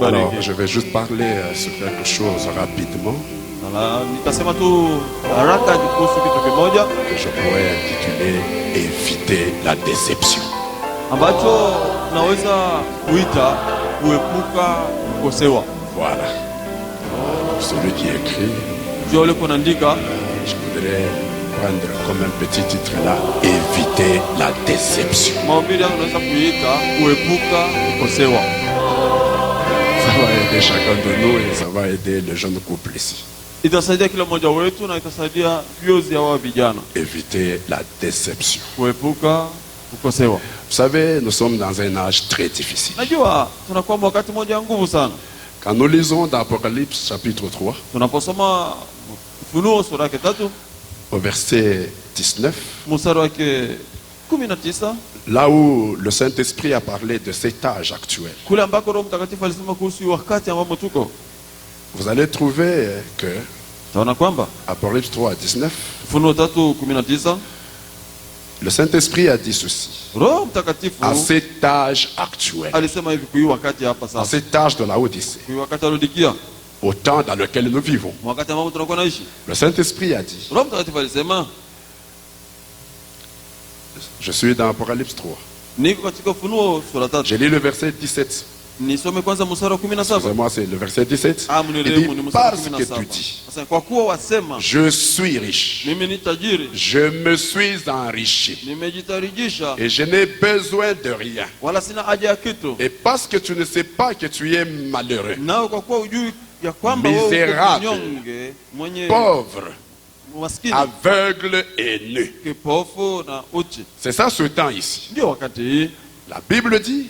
Alors, je vais juste parler sur quelque chose rapidement. Que je pourrais intituler Éviter la déception. Voilà. Celui qui écrit, je voudrais prendre comme un petit titre là, Éviter la déception. Ça va aider chacun de nous et ça va aider le jeune couple ici. Éviter la déception. Vous savez, nous sommes dans un âge très difficile. Quand nous lisons dans Apocalypse chapitre 3, au verset 19, là où le Saint-Esprit a parlé de cet âge actuel, vous allez trouver que Apocalypse 3, 19, le Saint-Esprit a dit ceci. À cet âge actuel, à cet âge de la Odyssée, au temps dans lequel nous vivons, le Saint-Esprit a dit, je suis dans Apocalypse 3. J'ai lu le verset 17. Excusez-moi, c'est le verset 17. Il dit, parce que tu dis, je suis riche, je me suis enrichi et je n'ai besoin de rien. Et parce que tu ne sais pas que tu es malheureux, misérable, pauvre, aveugle et nu. C'est ça ce temps ici. La Bible dit,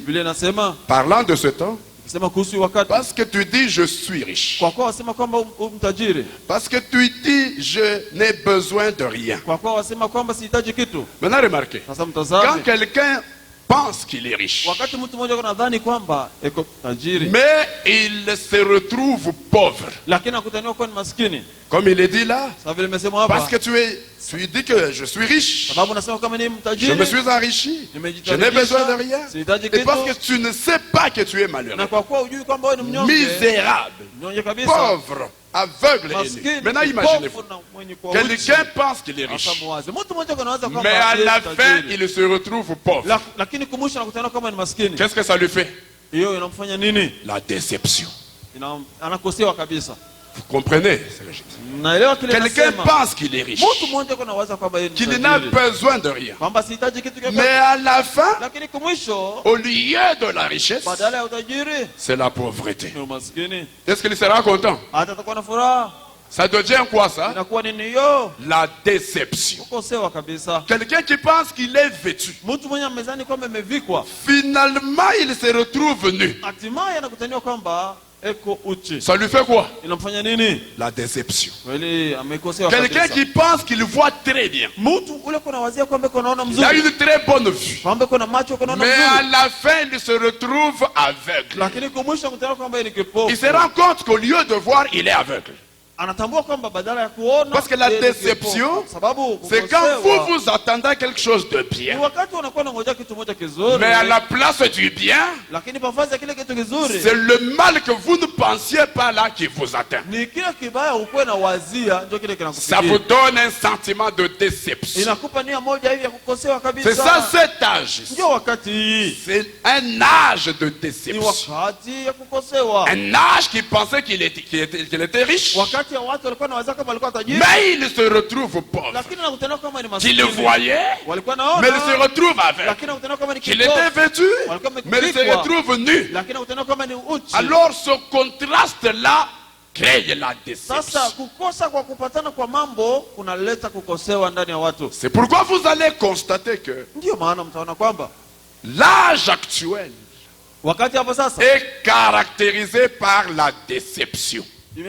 parlant de ce temps, parce que tu dis je suis riche, parce que tu dis je n'ai besoin de rien. Maintenant remarquez, quand quelqu'un pense qu'il est riche, mais il se retrouve pauvre, comme il est dit là, parce que tu dis que je suis riche, je me suis enrichi, je n'ai besoin de rien, et parce que tu ne sais pas que tu es malheureux, misérable, pauvre, aveugle et nu. Maintenant imaginez-vous, quelqu'un pense qu'il est riche, mais à la fin il se retrouve pauvre. Qu'est-ce que ça lui fait? La déception. Vous comprenez ce que je dis? Quelqu'un pense qu'il est riche, qu'il n'a besoin de rien, mais à la fin, au lieu de la richesse, c'est la pauvreté. Est-ce qu'il sera content? Ça devient quoi ça? La déception. Quelqu'un qui pense qu'il est vêtu, finalement il se retrouve nu. Ça lui fait quoi? La déception. Quelqu'un qui pense qu'il voit très bien, il a une très bonne vue, mais à la fin il se retrouve aveugle. Il se rend compte qu'au lieu de voir, il est aveugle. Parce que la déception, c'est quand vous attendez quelque chose de bien, mais à la place du bien, c'est le mal que vous ne pensiez pas là qui vous atteint. Ça vous donne un sentiment de déception. C'est ça cet âge. C'est un âge de déception. Un âge qui pensait qu'il était riche, mais il se retrouve pauvre. Qu'il le voyait, mais il se retrouve aveugle. Qu'il était vêtu, mais il se retrouve nu. Alors ce contraste-là crée la déception. C'est pourquoi vous allez constater que l'âge actuel est caractérisé par la déception. Et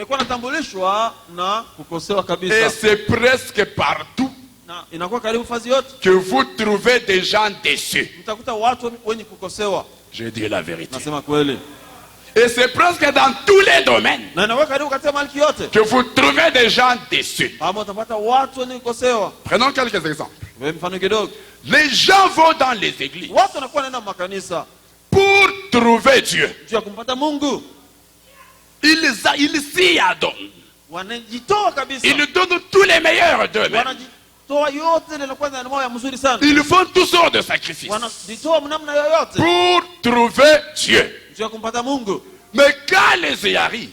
c'est presque partout que vous trouvez des gens déçus. Je dis la vérité. Et c'est presque dans tous les domaines que vous trouvez des gens déçus. Prenons quelques exemples. Les gens vont dans les églises pour trouver Dieu, ils s'y adonnent. Ils donnent tous les meilleurs d'eux-mêmes. Ils font toutes sortes de sacrifices pour trouver Dieu. Mais quand les arrivent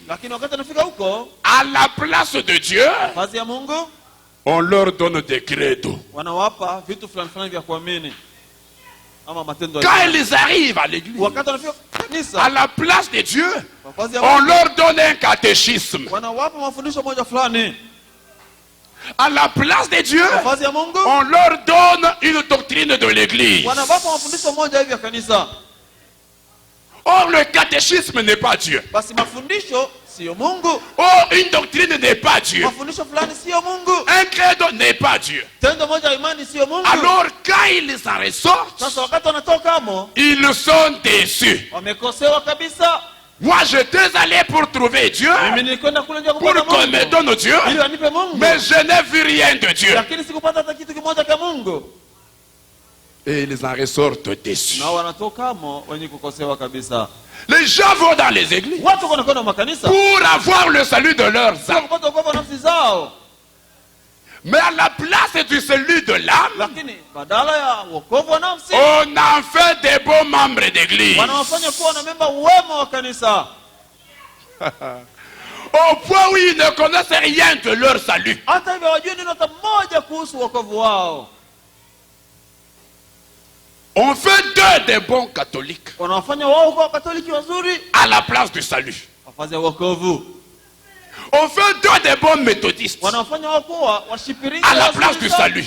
à la place de Dieu, on leur donne des credos. Quand ils arrivent à l'église, à la place de Dieu, on leur donne un catéchisme. À la place de Dieu, on leur donne une doctrine de l'église. Or, le catéchisme n'est pas Dieu. Oh, une doctrine n'est pas Dieu. Un credo n'est pas Dieu. Alors, quand ils s'en ressortent, ils sont déçus. Moi, j'étais allé pour trouver Dieu, pour qu'on me donne Dieu, mais je n'ai vu rien de Dieu. Et ils en ressortent déçus. Les gens vont dans les églises pour avoir le salut de leurs âmes. Mais à la place du salut de l'âme, on en fait des bons membres d'église. Au point où ils ne connaissent rien de leur salut. On fait d'eux des bons catholiques à la place du salut. On fait d'eux des bons méthodistes à la place du salut.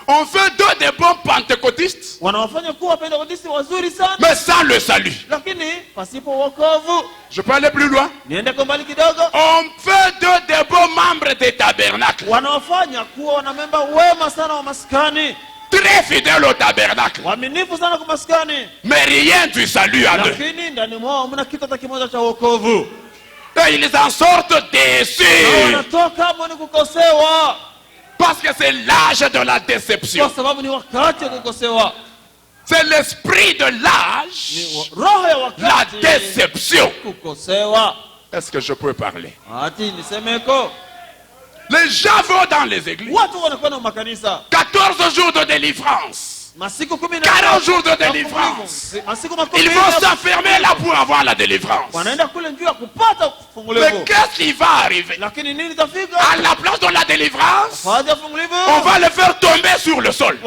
On fait d'eux des bons pentecôtistes, mais sans le salut. Je peux aller plus loin. On fait d'eux des bons membres des tabernacles, très fidèles au tabernacle, mais rien du salut à eux. Et ils en sortent déçus. Parce que c'est l'âge de la déception. C'est l'esprit de l'âge, la déception. Est-ce que je peux parler? Les gens vont dans les églises. 14 jours de délivrance. 40 jours de délivrance. Ils vont s'enfermer là pour avoir la délivrance. Mais qu'est-ce qui va arriver? À la place de la délivrance, on va le faire tomber sur le sol.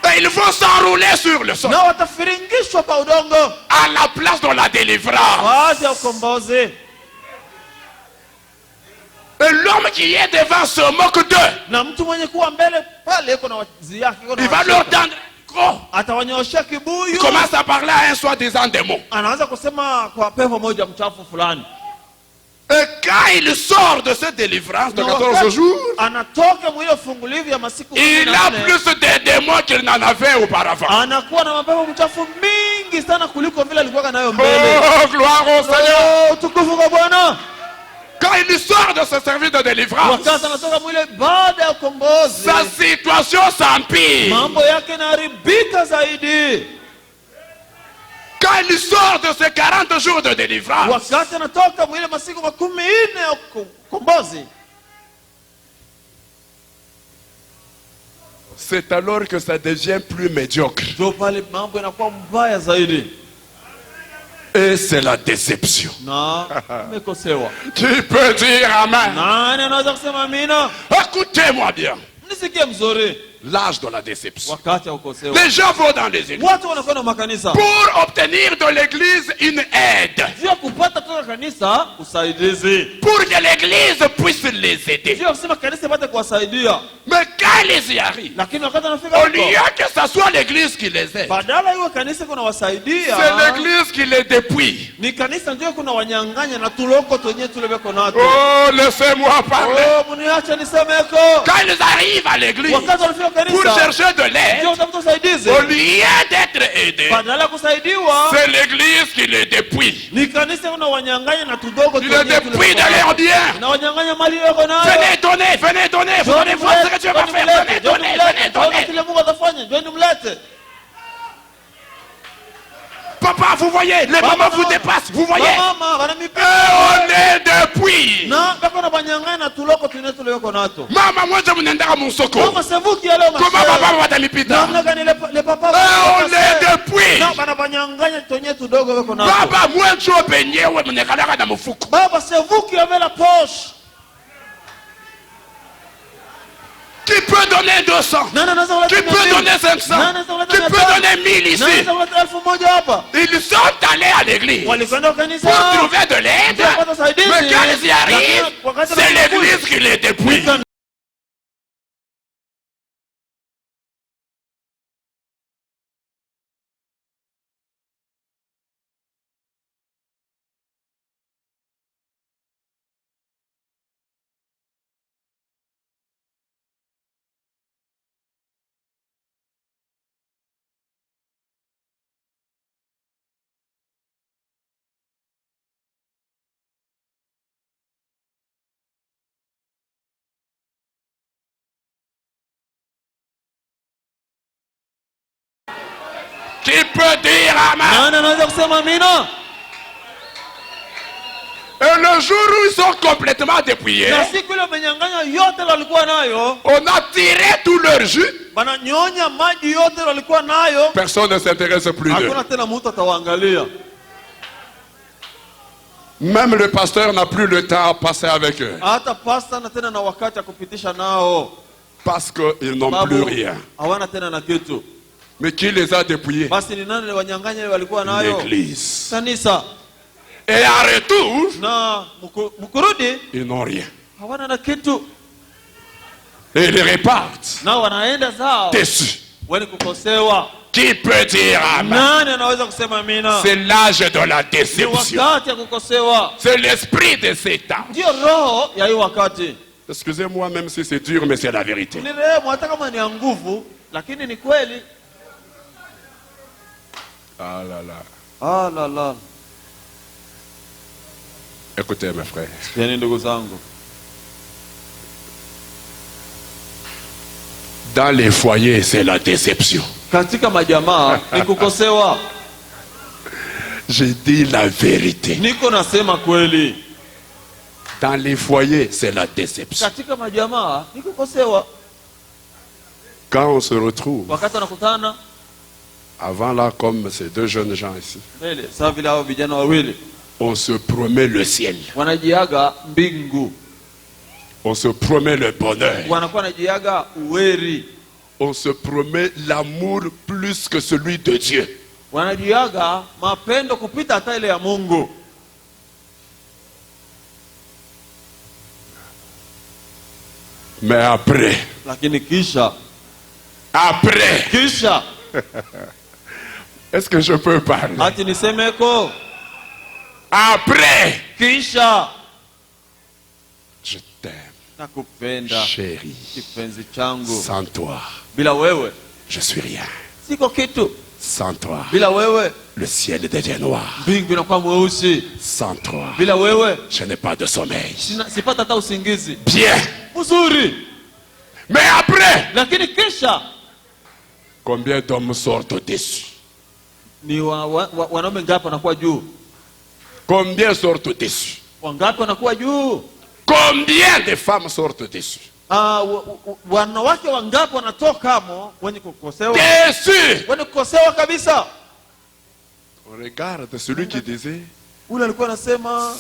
Et ils vont s'enrouler sur le sol. À la place de la délivrance. Et l'homme qui est devant se moque d'eux. Il va leur tendre un micro. Il commence à parler à un soi-disant démon. Et quand il sort de cette délivrance de 14 jours, il a plus de démons qu'il n'en avait auparavant. Oh, gloire au Seigneur. Quand il sort de ce service de délivrance, sa situation s'empire. Quand il sort de ces 40 jours de délivrance, c'est alors que ça devient plus médiocre. Et c'est la déception. Tu peux dire amen. Écoutez-moi bien. L'âge de la déception. Les gens vont dans les églises pour obtenir de l'église une aide, pour que l'église puisse les aider. Mais quand ils y arrivent, au lieu que ce soit l'église qui les aide, c'est l'église qui les dépouille. Oh, laissez-moi parler. Quand ils arrivent à l'église pour chercher de l'aide, au lieu d'être aidés, c'est l'église qui les dépouille. Il les dépouille de leurs biens. Venez donner, venez donner. Vous allez voir ce que Dieu va faire. Venez donner, venez donner. Papa, vous voyez, les mamans vous dépassent, vous voyez. On est depuis. Maman, moi je me n'endara mon soko. Comment papa va t'alipita? On est depuis. Papa, moi je suis baigné, ouais, mon écalera dans mon fouc. Baba, c'est vous qui avez la poche. Qui peut donner 200? Qui peut donner 500? Qui peut donner 1000 ici? Ils sont allés à l'église pour trouver de l'aide. Mais quand ils y arrivent, c'est l'église qui les dépouille. Qui peut dire amen? Et le jour où ils sont complètement dépouillés, on a tiré tout leur jus. Personne ne s'intéresse plus d'eux. Même le pasteur n'a plus le temps à passer avec eux. Parce qu'ils n'ont plus rien. Mais qui les a dépouillés? L'église. Et en retour, ils n'ont rien. Et ils repartent déçus. Qui peut dire amen? C'est l'âge de la déception. C'est l'esprit de Satan. Excusez-moi même si c'est dur, mais c'est la vérité. Ah là là. Ah là là. Écoutez mes frères. Dans les foyers, c'est la déception. J'ai dit la vérité. Dans les foyers, c'est la déception. Quand on se retrouve, avant là, comme ces deux jeunes gens ici, on se promet le ciel. On se promet le bonheur. On se promet l'amour plus que celui de Dieu. Mais après, est-ce que je peux parler? Après, je t'aime, chérie. Sans toi, je suis rien. Sans toi, le ciel devient noir. Sans toi, je n'ai pas de sommeil. Bien. Mais après, combien d'hommes sortent au-dessus? Combien sortent au-dessus? Combien de femmes sortent au-dessus? Déçus. On regarde celui qui disait,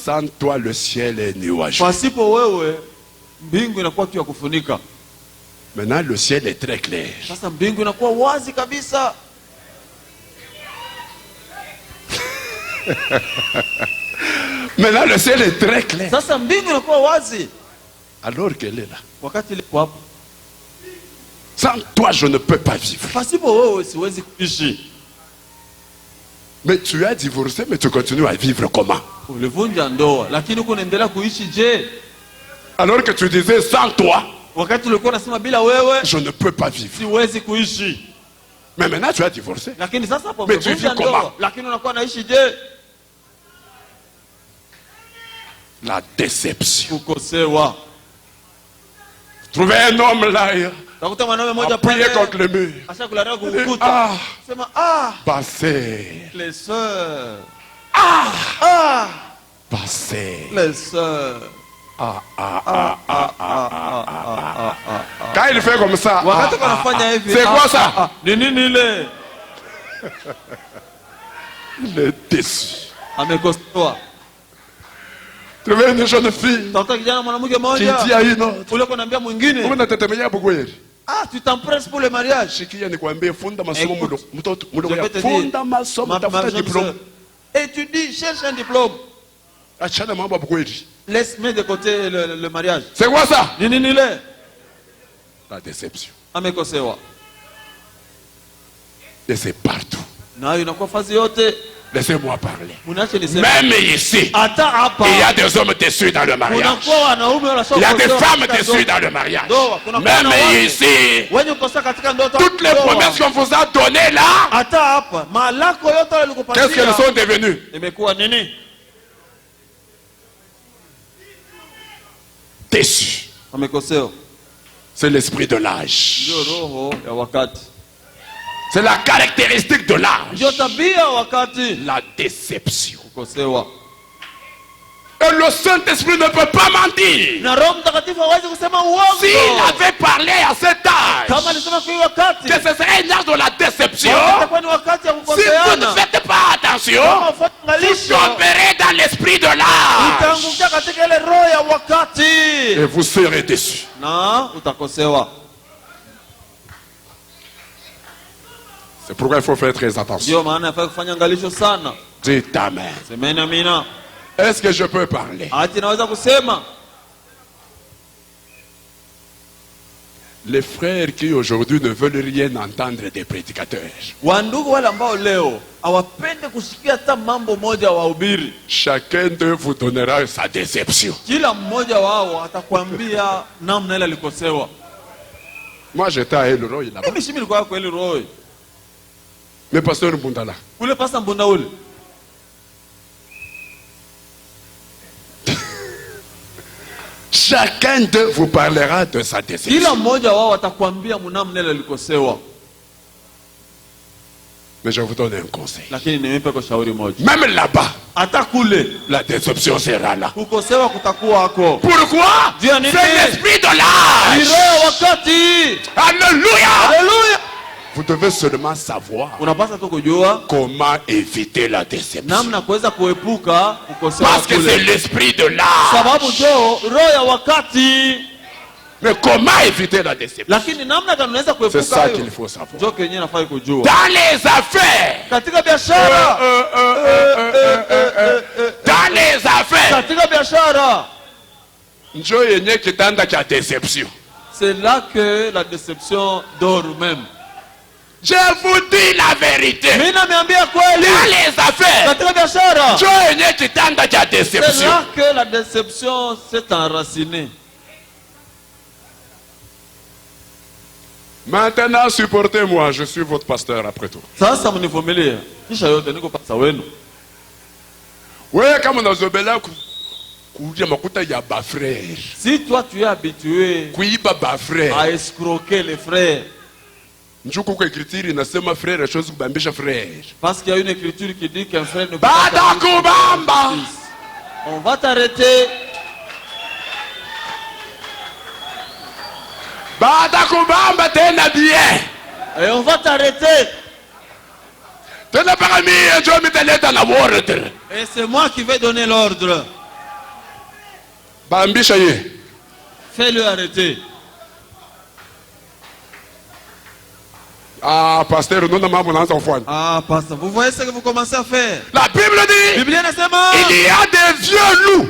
sans toi le ciel est nuageux. Maintenant le ciel est très clair. Maintenant le ciel est très clair. Alors qu'elle est là. Sans toi je ne peux pas vivre. Mais tu as divorcé, mais tu continues à vivre comment? Alors que tu disais sans toi je ne peux pas vivre. Mais maintenant tu as divorcé. Mais tu vis comment? La déception. Trouver un homme là, appuyé contre le mur. Passez. Les sœurs. Passez. Les sœurs. Quand il fait comme ça, c'est quoi ça? Il est déçu. Tu veux une jeune fille qui dit à une autre, ah, tu t'empresses pour le mariage. Je vais te dire, et tu dis, cherche un diplôme. Laisse-moi de côté le mariage. C'est quoi ça? La déception. Et c'est partout. Laissez-moi parler. Même ici, il y a des hommes déçus dans le mariage. Il y a des femmes déçues dans le mariage. Même ici, toutes les promesses qu'on vous a données là, qu'est-ce qu'elles sont devenues? Déçus. C'est l'esprit de l'âge. C'est la caractéristique de l'âge. La déception. Et le Saint-Esprit ne peut pas mentir. S'il avait parlé à cet âge que ce serait un âge de la déception, si vous ne faites pas attention, vous tomberez dans l'esprit de l'âge et vous serez déçus. C'est pourquoi il faut faire très attention. Dites Amen. Est-ce que je peux parler? Les frères qui aujourd'hui ne veulent rien entendre des prédicateurs. Chacun d'eux vous donnera sa déception. Moi j'étais à El Roy là-bas. Mais pasteur Mbundala. Chacun d'eux vous parlera de sa déception. Mais je vous donne un conseil. Même là-bas, la déception sera là. Pourquoi? C'est l'esprit de l'âge. Alléluia. Vous devez seulement savoir comment éviter la déception. Parce que c'est l'esprit de l'âge. Mais comment éviter la déception? C'est ça qu'il faut savoir. Dans les affaires. Dans les affaires. C'est là que la déception dort même. Je vous dis la vérité. Dans les affaires, c'est là que la déception s'est enracinée. Maintenant, supportez-moi, je suis votre pasteur après tout. Si toi tu es habitué à escroquer les frères, parce qu'il y a une écriture qui dit qu'un frère ne peut pas on va t'arrêter. Et on va t'arrêter. Et c'est moi qui vais donner l'ordre. Fais-le arrêter. Ah, pasteur, ah, pasteur, vous voyez ce que vous commencez à faire. La Bible dit il y a des vieux loups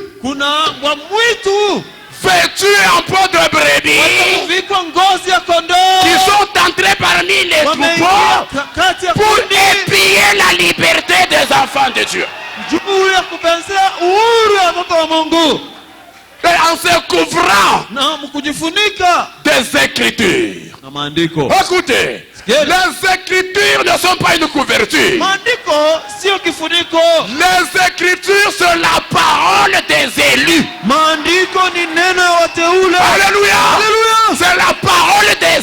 vêtus en peau de brebis qui sont entrés parmi les troupeaux pour épier la liberté des enfants de Dieu. Et en se couvrant des écritures. Écoutez, les écritures ne sont pas une couverture. Les écritures sont la parole des élus. Alléluia. C'est la parole des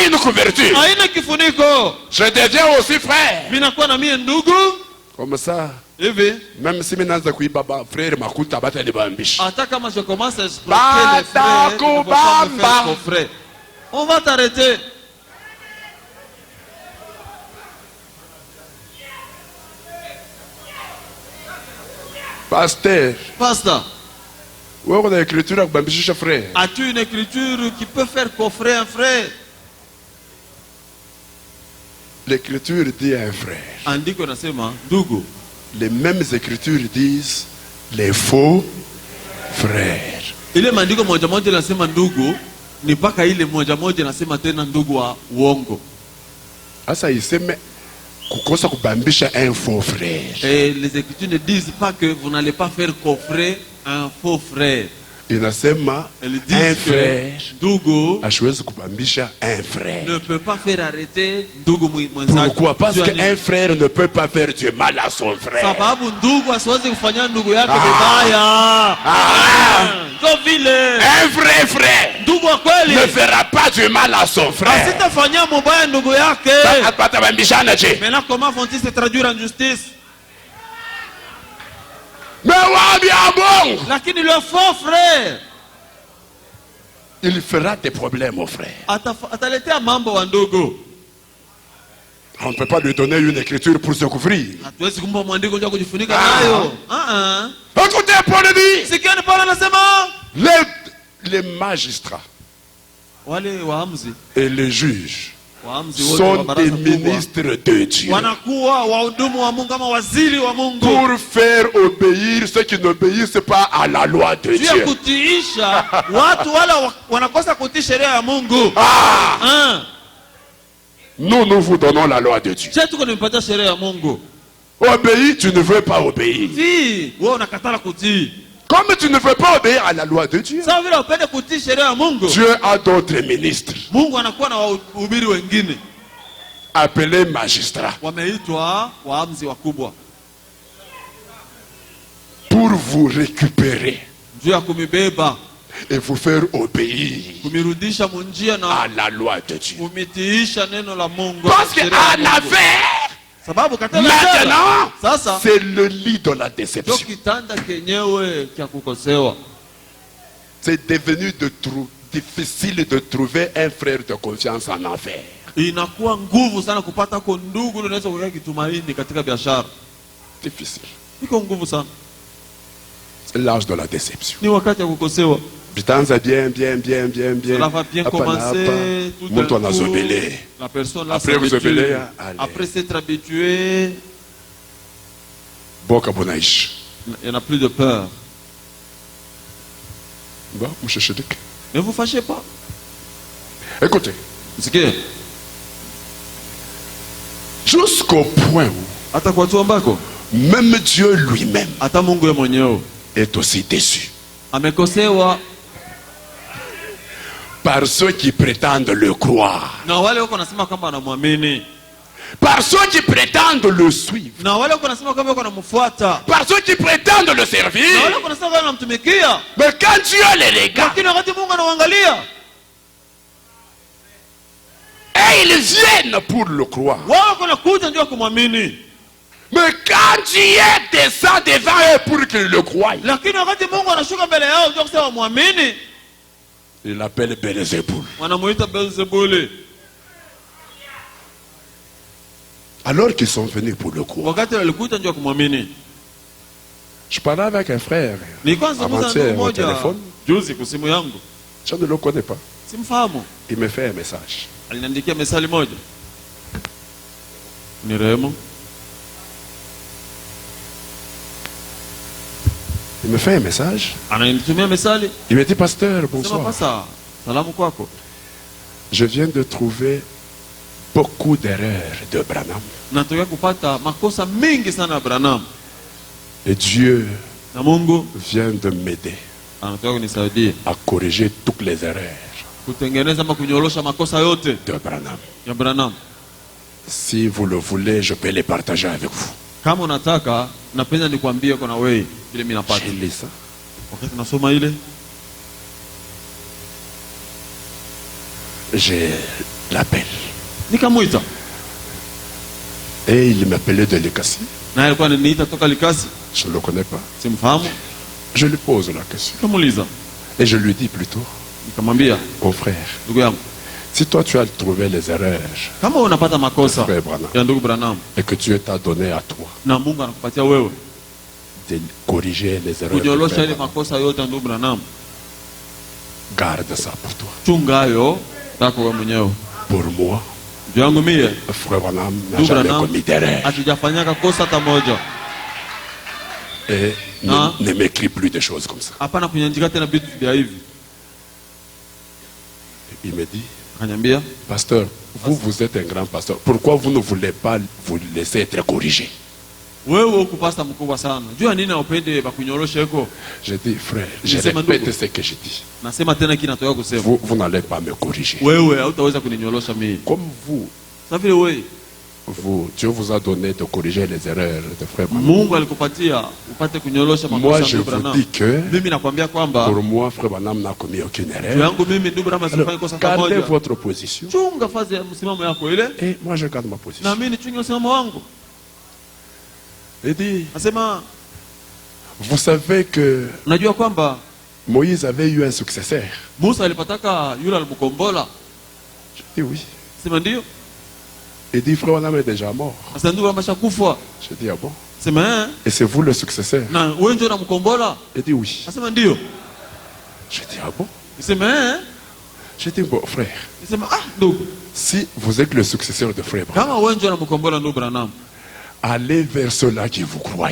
une couverture. Je deviens aussi frère. Comme ça. Même si maintenant je baba frère makuta bata de bambish. Comment je commence à exploiter les frères, on va t'arrêter. Pasteur. As-tu une écriture qui peut faire coffrer un frère? L'écriture dit à un frère. Les mêmes écritures disent les faux frères. Ile maandiko moja moja nasema ndugu, ni paka ile moja moja nasema tena ndugu wa uongo. Asa iseme kukosa kubambisha un faux frère. Et les écritures ne disent pas que vous n'allez pas faire coffrer un faux frère. Inasema un frère hasiwezi kubambisha un frère. Ne peut pas faire arrêter ndugu mwenzake. Pourquoi? Parce qu'un frère ne peut pas faire du mal à son frère. Sababu ndugu asiwezi kufanya ndugu yake vibaya. Ndio vile. Un vrai frère ndugu wa kweli ne fera pas du mal à son frère. Asitafanyia mubaya ndugu yake. Batabambishana je. Maintenant comment vont-ils se traduire en justice? Mais bon. Lakini le faux frère, il fera des problèmes au frère. Ataletea mambo wa ndugu. On ne peut pas lui donner une écriture pour se couvrir. Hatuwezi kumpa mwandiko ndio kujifunika nayo. Écoutez Paul dit. Sikieni Paulo anasema les magistrats wale waamuzi et les juges sont des ministres de Dieu pour faire obéir ceux qui n'obéissent pas à la loi de Dieu. Nous vous donnons la loi de Dieu. Obéis, tu ne veux pas obéir. Comme tu ne veux pas obéir à la loi de Dieu, Dieu a d'autres ministres appelés magistrats pour vous récupérer et vous faire obéir à la loi de Dieu. Parce qu'en affaire, maintenant, c'est le lit de la déception. C'est devenu difficile de trouver un frère de confiance en affaires. Difficile. C'est l'âge de la déception. Bitanza bien. Cela va bien commencer. Tout d'un coup, la personne là s'habitue. Après s'être habitué, il n'y a plus de peur. Ne vous fâchez pas. Écoutez. Jusqu'au point où même Dieu lui-même est aussi déçu par ceux qui prétendent le croire, par ceux qui prétendent le suivre, par ceux qui prétendent le servir. Mais quand Dieu les regarde et ils viennent pour le croire, mais quand Dieu descend devant eux pour qu'ils le croient, il appelle Belzéboul. Alors qu'ils sont venus pour le croire. Je parlais avec un frère avant-hier au téléphone. Je ne le connais pas. Il me fait un message. Il me fait un message. Il me dit, pasteur, bonsoir. Je viens de trouver beaucoup d'erreurs de Branham. Et Dieu vient de m'aider à corriger toutes les erreurs de Branham. Si vous le voulez, je peux les partager avec vous. Kama unataka napenda nikwambie kuna wewe vile mimi napata. Wakati nasoma ile l'appelle. Et il m'appelait de Likasi. Je ne le connais pas. Je lui pose la question. Et je lui dis plutôt, oh frère, si toi tu as trouvé les erreurs frère Branham, et que Dieu t'a donné à toi de corriger les erreurs de frère Branham, garde ça pour toi. Pour moi, frère Branham n'a jamais commis d'erreur. Et ne m'écris plus des choses comme ça. Il me dit, pasteur, vous êtes un grand pasteur. Pourquoi vous ne voulez pas vous laisser être corrigé? J'ai dit, frère, je répète ce que j'ai dit. Vous n'allez pas me corriger. Comme vous, Dieu vous a donné de corriger les erreurs de frère Branham. Moi, je vous dis que pour moi, frère Branham n'a commis aucune erreur. Alors, gardez votre position. Et moi, je garde ma position. Il dit, vous savez que Moïse avait eu un successeur. Je dis oui. Il dit, frère Branham est déjà mort. Je dis, ah bon? Et c'est vous le successeur? Il dit oui. Je dis, ah bon? Je dis, bon frère, si vous êtes le successeur de frère Branham, allez vers ceux-là qui vous croient.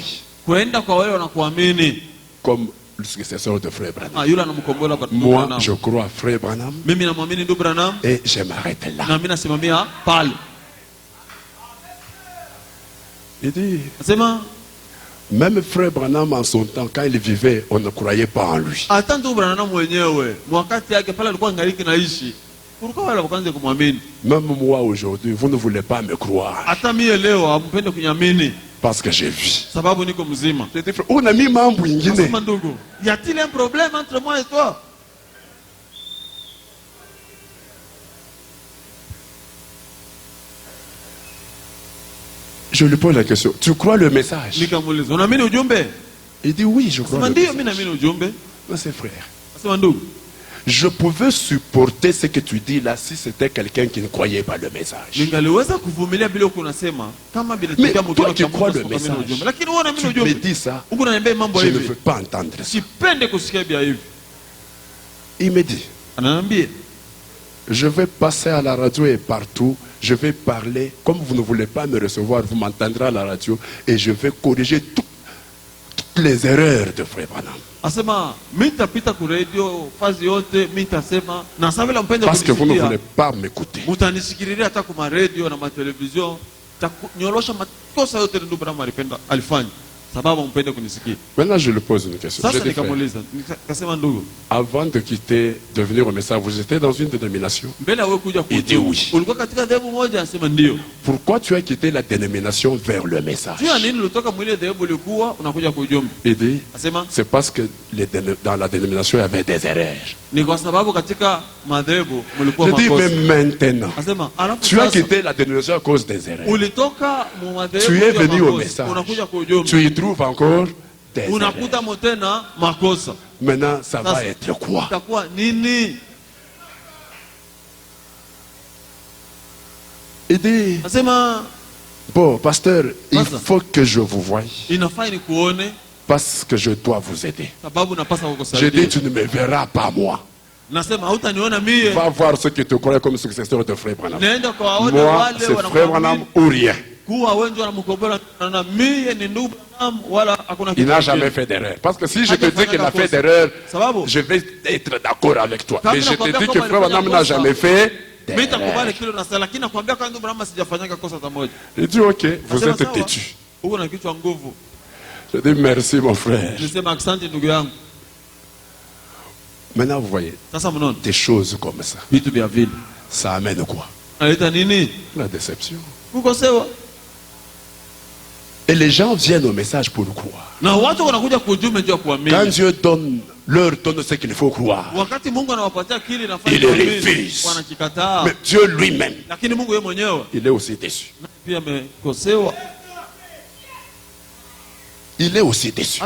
Comme le successeur de frère Branham. Moi, je crois frère Branham. Et je m'arrête là. Il dit, même frère Branham en son temps, quand il vivait, on ne croyait pas en lui. Même moi aujourd'hui, vous ne voulez pas me croire. Parce que j'ai vu. J'ai dit, frère, on a mis membre. Y a-t-il un problème entre moi et toi? Je lui pose la question. Tu crois le message? Il dit oui, je crois le message. C'est frère. Je pouvais supporter ce que tu dis là si c'était quelqu'un qui ne croyait pas le message. Mais toi tu crois le message. Tu me dis ça. Je ne veux pas entendre ça. Il me dit, je vais passer à la radio et partout. Je vais parler. Comme vous ne voulez pas me recevoir, vous m'entendrez à la radio. Et je vais corriger toutes les erreurs de frère Branham. Parce que vous ne voulez pas m'écouter. Maintenant je lui pose une question. Avant de quitter, de venir au message, vous étiez dans une dénomination? Il dit oui. Pourquoi tu as quitté la dénomination vers le message? Il dit, c'est parce que dans la dénomination il y avait des erreurs. Je dis, mais maintenant, tu as quitté la dénomination à cause des erreurs. Tu es venu au message. Tu y trouves encore des erreurs. Maintenant, ça va être quoi? Il dit, bon, pasteur, il faut que je vous voie. Parce que je dois vous aider. Je dis, tu ne me verras pas moi. Va voir ce que tu crois comme successeur de frère Branham. Moi, c'est frère Branham ou rien. Il n'a jamais fait d'erreur. Parce que si je te dis qu'il a fait d'erreur, je vais être d'accord avec toi. Mais je te dis que frère Branham n'a jamais fait d'erreur. Il dit, ok, vous êtes têtu. Je dis, merci mon frère. Maintenant, vous voyez, des choses comme ça, ça amène quoi? La déception. Et les gens viennent au message pour le croire. Quand Dieu donne leur donne ce qu'il faut croire, ils refusent. Mais Dieu lui-même, il est aussi déçu. Il est aussi déçu.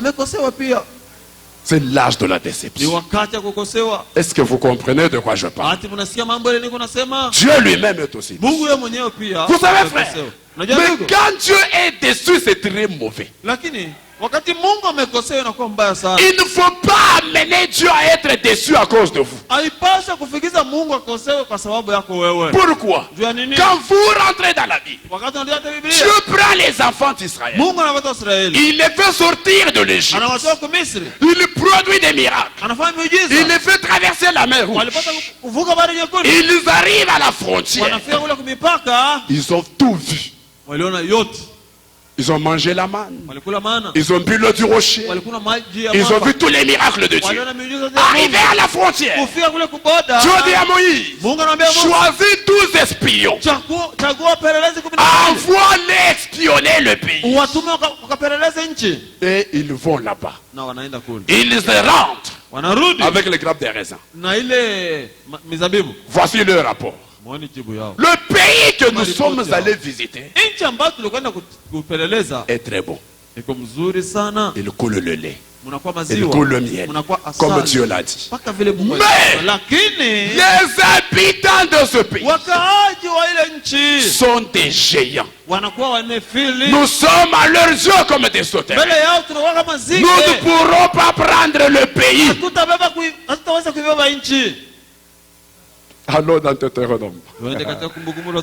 C'est l'âge de la déception. Est-ce que vous comprenez de quoi je parle? Dieu lui-même est aussi déçu. Vous savez, frère, mais quand Dieu est déçu, c'est très mauvais. Il ne faut pas amener Dieu à être déçu à cause de vous. Pourquoi? Quand vous rentrez dans la Bible, Dieu prend les enfants d'Israël, il les fait sortir de l'Égypte, il produit des miracles, il les fait traverser la mer Rouge, ils arrivent à la frontière, ils ont tout vu. Ils ont mangé la manne. Ils ont bu l'eau du rocher. Ils ont vu tous les miracles de Dieu. Arrivé à la frontière, Dieu dit à Moïse, choisis 12 espions. Envoie-les espionner le pays. Et ils vont là-bas. Ils rentrent avec les grappes des raisins. Voici le rapport. Le pays que nous sommes allés visiter est très bon. Il coule le lait, il coule le miel, comme Dieu l'a dit. Mais les habitants de ce pays sont des géants. Nous sommes à leurs yeux comme des sauterelles. Nous ne pourrons pas prendre le pays. Alors dans Deutéronome,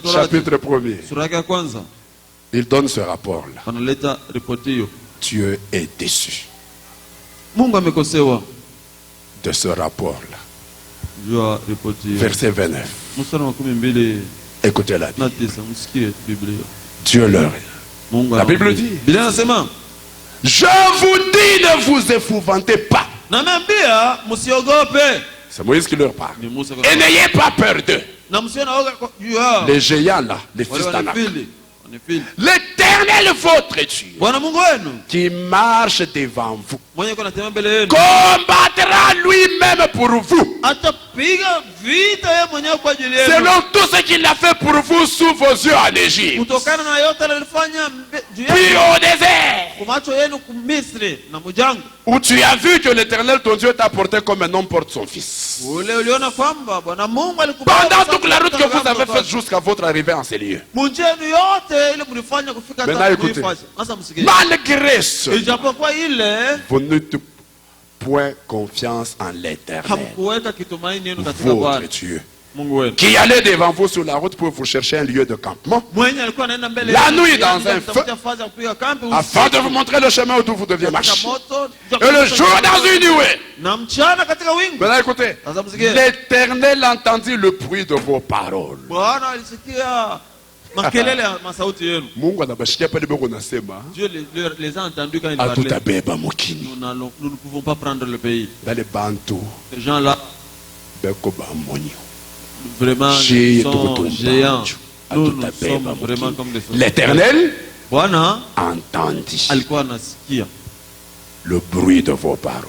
chapitre 1er, il donne ce rapport-là. Dieu est déçu de ce rapport-là. Verset 29. Écoutez la Bible. Dieu leur est. La Bible dit, je vous dis, ne vous épouvantez pas. C'est Moïse qui leur parle. Et n'ayez pas peur d'eux. Les géants là, les fils d'Anak. L'Éternel votre Dieu, qui marche devant vous, combattra lui-même pour vous, selon tout ce qu'il a fait pour vous sous vos yeux en Égypte, puis au désert, où tu as vu que l'Éternel ton Dieu t'a porté comme un homme porte son fils. Pendant toute la route que vous avez faite jusqu'à votre arrivée en ces lieux. Maintenant écoutez, malgré ce, vous n'êtes point confiance en l'Éternel, votre Dieu, qui allait devant vous sur la route pour vous chercher un lieu de campement, la nuit dans un feu, afin de vous montrer le chemin où vous deviez marcher, et le jour dans une nuée. Maintenant écoutez, l'Éternel entendit le bruit de vos paroles. Dieu les a entendus quand il parlait. Nous ne pouvons pas prendre le pays. Ces gens-là, vraiment, sont géants. Nous sommes vraiment comme des sauterelles. L'Éternel entendit le bruit de vos paroles.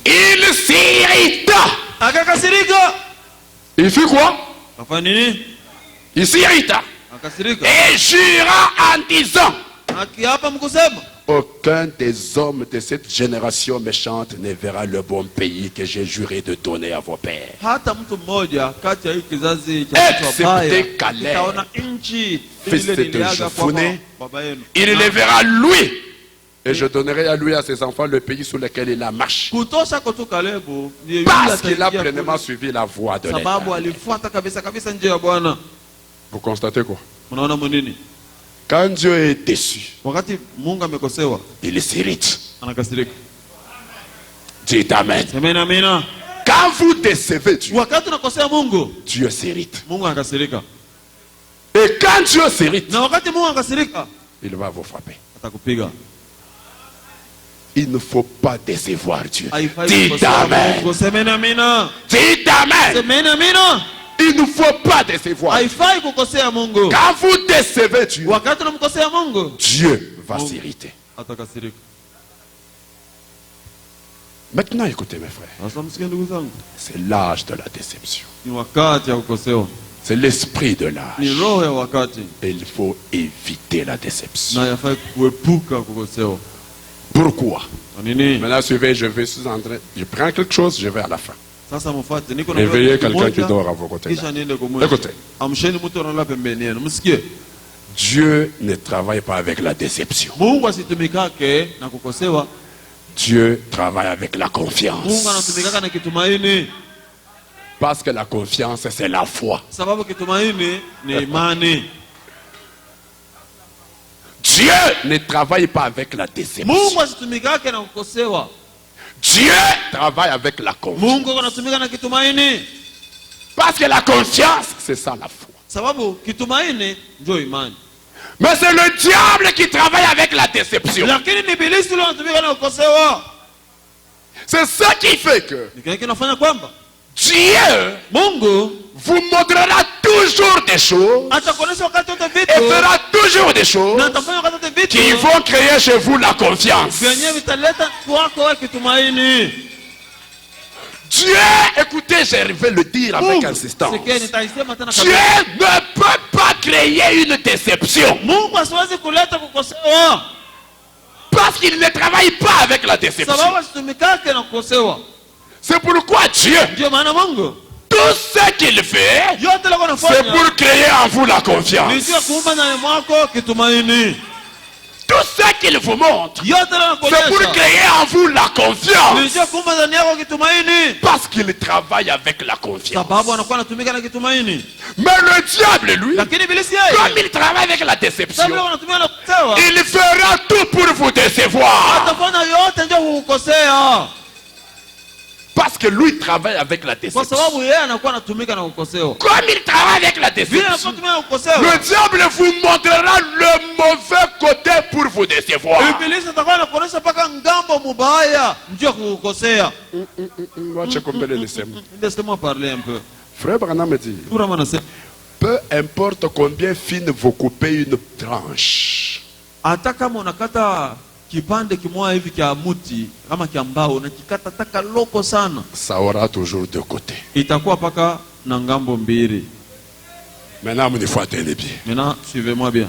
Il s'irrita. Il fit quoi? Il s'irrita et jura en disant, aucun des hommes de cette génération méchante ne verra le bon pays que j'ai juré de donner à vos pères. Excepté Caleb, fils de Jephouné, il le verra lui. Et je donnerai à lui, à ses enfants, le pays sur lequel il a marché. Parce qu'il a pleinement suivi la voie de l'Éternel. Vous constatez quoi? Quand Dieu est déçu, il s'irrite. Dites Amen. Quand vous décevez Dieu, Dieu s'irrite. Et quand Dieu s'irrite, il va vous frapper. Il ne faut pas décevoir Dieu. Dites Amen. Dites Amen. Il ne faut pas décevoir. Quand vous décevez Dieu, Dieu va s'irriter. Maintenant, écoutez mes frères. C'est l'âge de la déception. C'est l'esprit de l'âge. Et il faut éviter la déception. Pourquoi? Maintenant, suivez, je prends quelque chose, je vais à la fin. Réveillez quelqu'un qui dort à vos côtés. Écoutez. Dieu ne travaille pas avec la déception. Dieu travaille avec la confiance. Parce que la confiance, c'est la foi. Dieu ne travaille pas avec la déception. Dieu travaille avec la confiance. Parce que la confiance, c'est ça la foi. Mais c'est le diable qui travaille avec la déception. C'est ça qui fait que Dieu vous montrera toujours des choses et fera toujours des choses qui vont créer chez vous la confiance. Dieu, écoutez, je vais le dire avec insistance. Dieu ne peut pas créer une déception. Parce qu'il ne travaille pas avec la déception. C'est pourquoi Dieu, tout ce qu'il fait, c'est pour créer en vous la confiance. Tout ce qu'il vous montre, c'est pour créer en vous la confiance. Parce qu'il travaille avec la confiance. Mais le diable, lui, comme il travaille avec la déception, il fera tout pour vous décevoir. Parce que lui travaille avec la déception. Comme il travaille avec la déception, le diable vous montrera le mauvais côté pour vous décevoir. Laissez-moi parler un peu. Frère Branham me dit, peu importe combien fine vous coupez une tranche, ça aura toujours deux côtés. Maintenant, il faut atteindre les pieds. Maintenant, suivez-moi bien.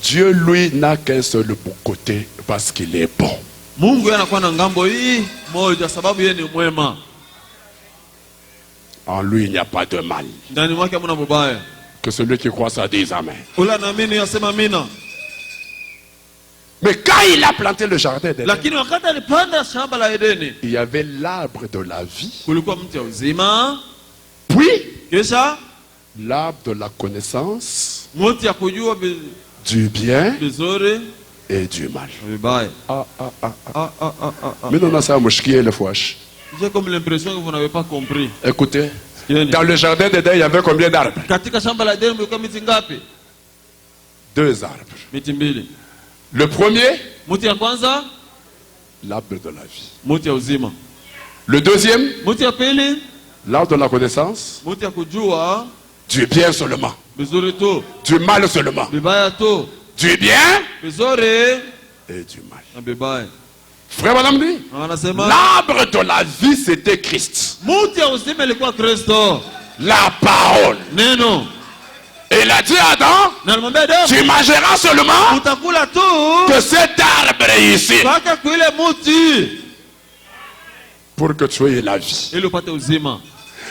Dieu, lui, n'a qu'un seul côté parce qu'il est bon. En lui, il n'y a pas de mal. Que celui qui croit ça dise Amen. Mais quand il a planté le jardin d'Éden, il y avait l'arbre de la vie. Puis, l'arbre de la connaissance du bien et du mal. Mais non, ça j'ai comme l'impression que vous n'avez pas compris. Écoutez, dans le jardin d'Éden, il y avait combien d'arbres? 2 arbres. Le premier, l'arbre de la vie. Le deuxième, l'arbre de la connaissance du bien seulement, du mal seulement, du bien et du mal. Frère madame dit, l'arbre de la vie c'était Christ, la parole. Et il a dit à Adam, tu mangeras seulement de cet arbre ici pour que tu aies la vie.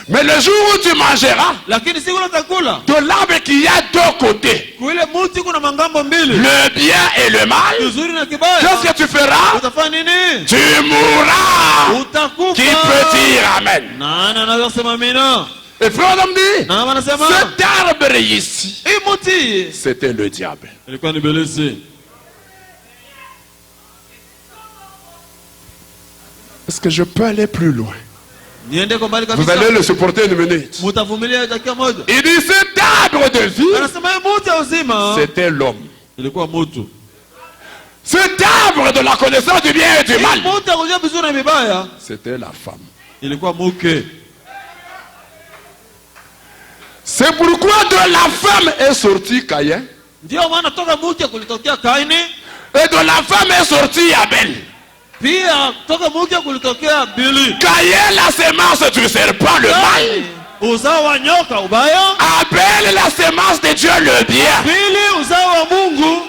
Mais le jour où tu mangeras de l'arbre qui a 2 côtés, le bien et le mal, qu'est-ce que tu feras? Tu mourras. Qui peut dire Amen? Et frère Adam dit, cet arbre ici, c'était le diable. Est-ce que je peux aller plus loin? Vous allez le supporter une minute. Il dit cet arbre de vie, c'était l'homme. Cet arbre de la connaissance du bien et du mal, c'était la femme. C'est pourquoi de la femme est sorti Caïn. Et de la femme est sorti Abel. Pia toka muke kulitokea Bili. Caïn la semence du serpent, le mal. Uzao wa nyoka ubaya. Abel la semence de Dieu, le bien. Bili uzao wa Mungu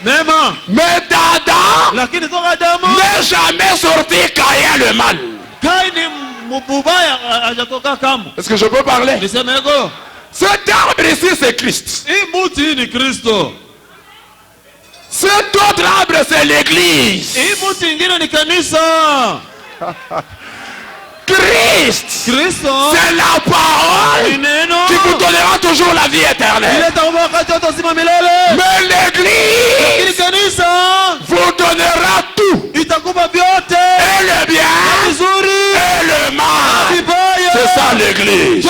mema. Mais d'Adam Lakini toka Adamu n'est jamais sorti Caïn le mal. Kaini mubaya hajatoka kamwe. Est-ce que je peux parler? Nisemeko. Cet arbre ici c'est Christ. Hii muti ni Kristo. Cet autre arbre c'est l'église. Hii muti ingine ni kanisa. Christ, c'est la parole qui vous donnera toujours la vie éternelle. Mais l'église vous donnera tout. Et le bien et le mal. C'est ça l'église.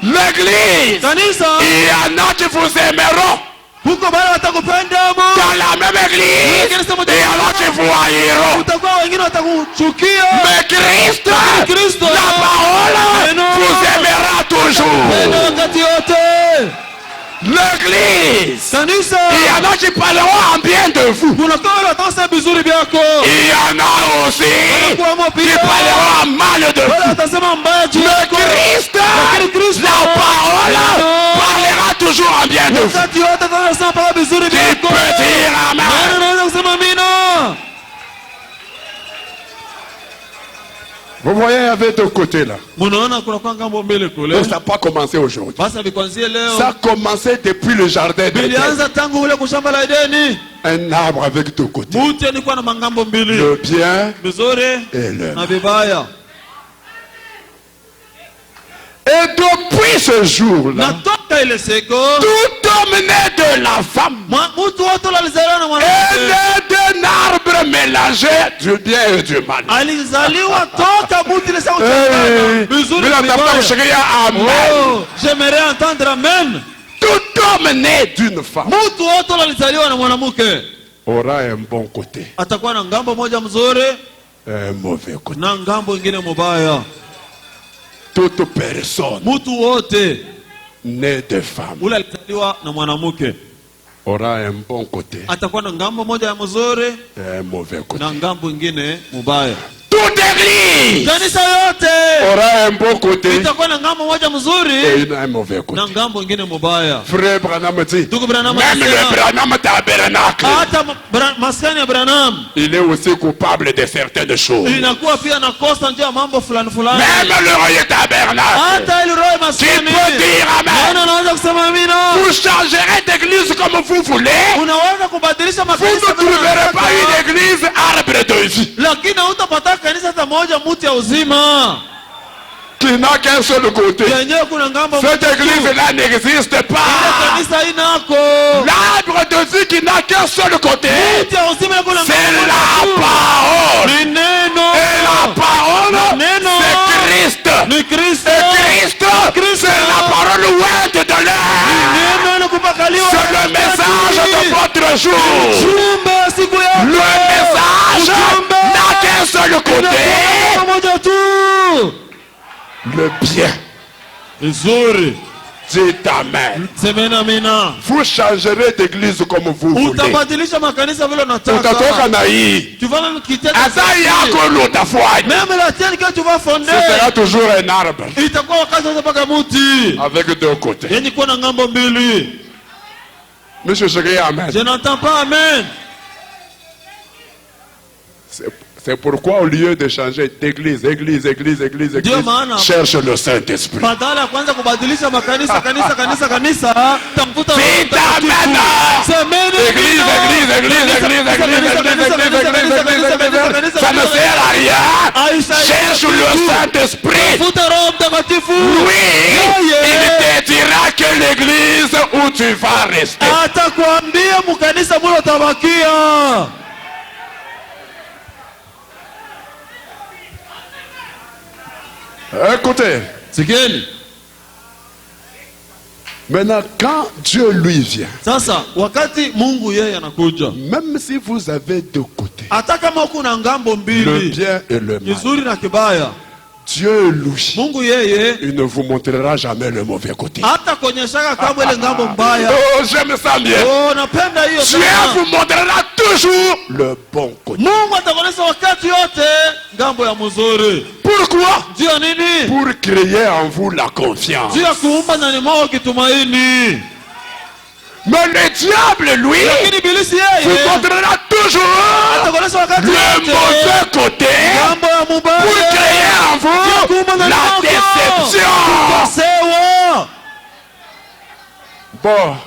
L'église, il y en a qui vous aimeront. Dans la même église, il y en a qui vous haïront. Mais Christ, la parole, vous aimera toujours. L'église, il y en a qui parleront en bien de vous. Il y en a aussi qui parleront en mal de vous. Mais Christ, la parole, parlera toujours en bien de vous. Tu peux dire amen. Vous voyez, il y avait deux côtés là. Donc ça n'a pas commencé aujourd'hui. Ça a commencé depuis le jardin d'Éden. Un arbre avec deux côtés. Le bien et le mal. Et depuis ce jour-là, tout homme né de la femme est né d'un arbre mélangé du bien et du mal. J'aimerais entendre amen. Tout homme né d'une femme aura un bon côté et un mauvais côté. Toute personne née de femme aura un bon côté et un mauvais côté. Toute église aura un bon côté et un mauvais côté. Frère Branham dit, même le Branham tabernacle, il est aussi coupable de certaines choses. Même le roi tabernacle, tu peux dire amen. Vous changerez d'église comme vous voulez. Vous ne trouverez pas une église arbre de vie qui n'a qu'un seul côté. Cette église-là n'existe pas. L'arbre de vie qui n'a qu'un seul côté, c'est la parole. Et la parole, c'est Christ. Et Christ, c'est la parole ouette de l'air. C'est le message de votre jour. Le message n'a qu'un seul côté. Le bien. Dites amen. Vous changerez d'église comme vous voulez. Ce sera toujours un arbre avec deux côtés. Monsieur, je dis amen. Je n'entends pas amen. C'est pourquoi au lieu de changer d'église, cherche le Saint-Esprit. Ça ne sert à rien. Cherche le Saint-Esprit. Oui, il te dira que l'église où tu vas rester. Écoutez. Maintenant, quand Dieu lui vient, même si vous avez deux côtés, le bien et le mal, Dieu, lui, il ne vous montrera jamais le mauvais côté. Oh, j'aime ça bien. Dieu vous montrera toujours le bon côté. Pourquoi? Pour créer en vous la confiance. Mais le diable, lui, vous montrera toujours le mauvais côté pour créer en vous la déception. Bon,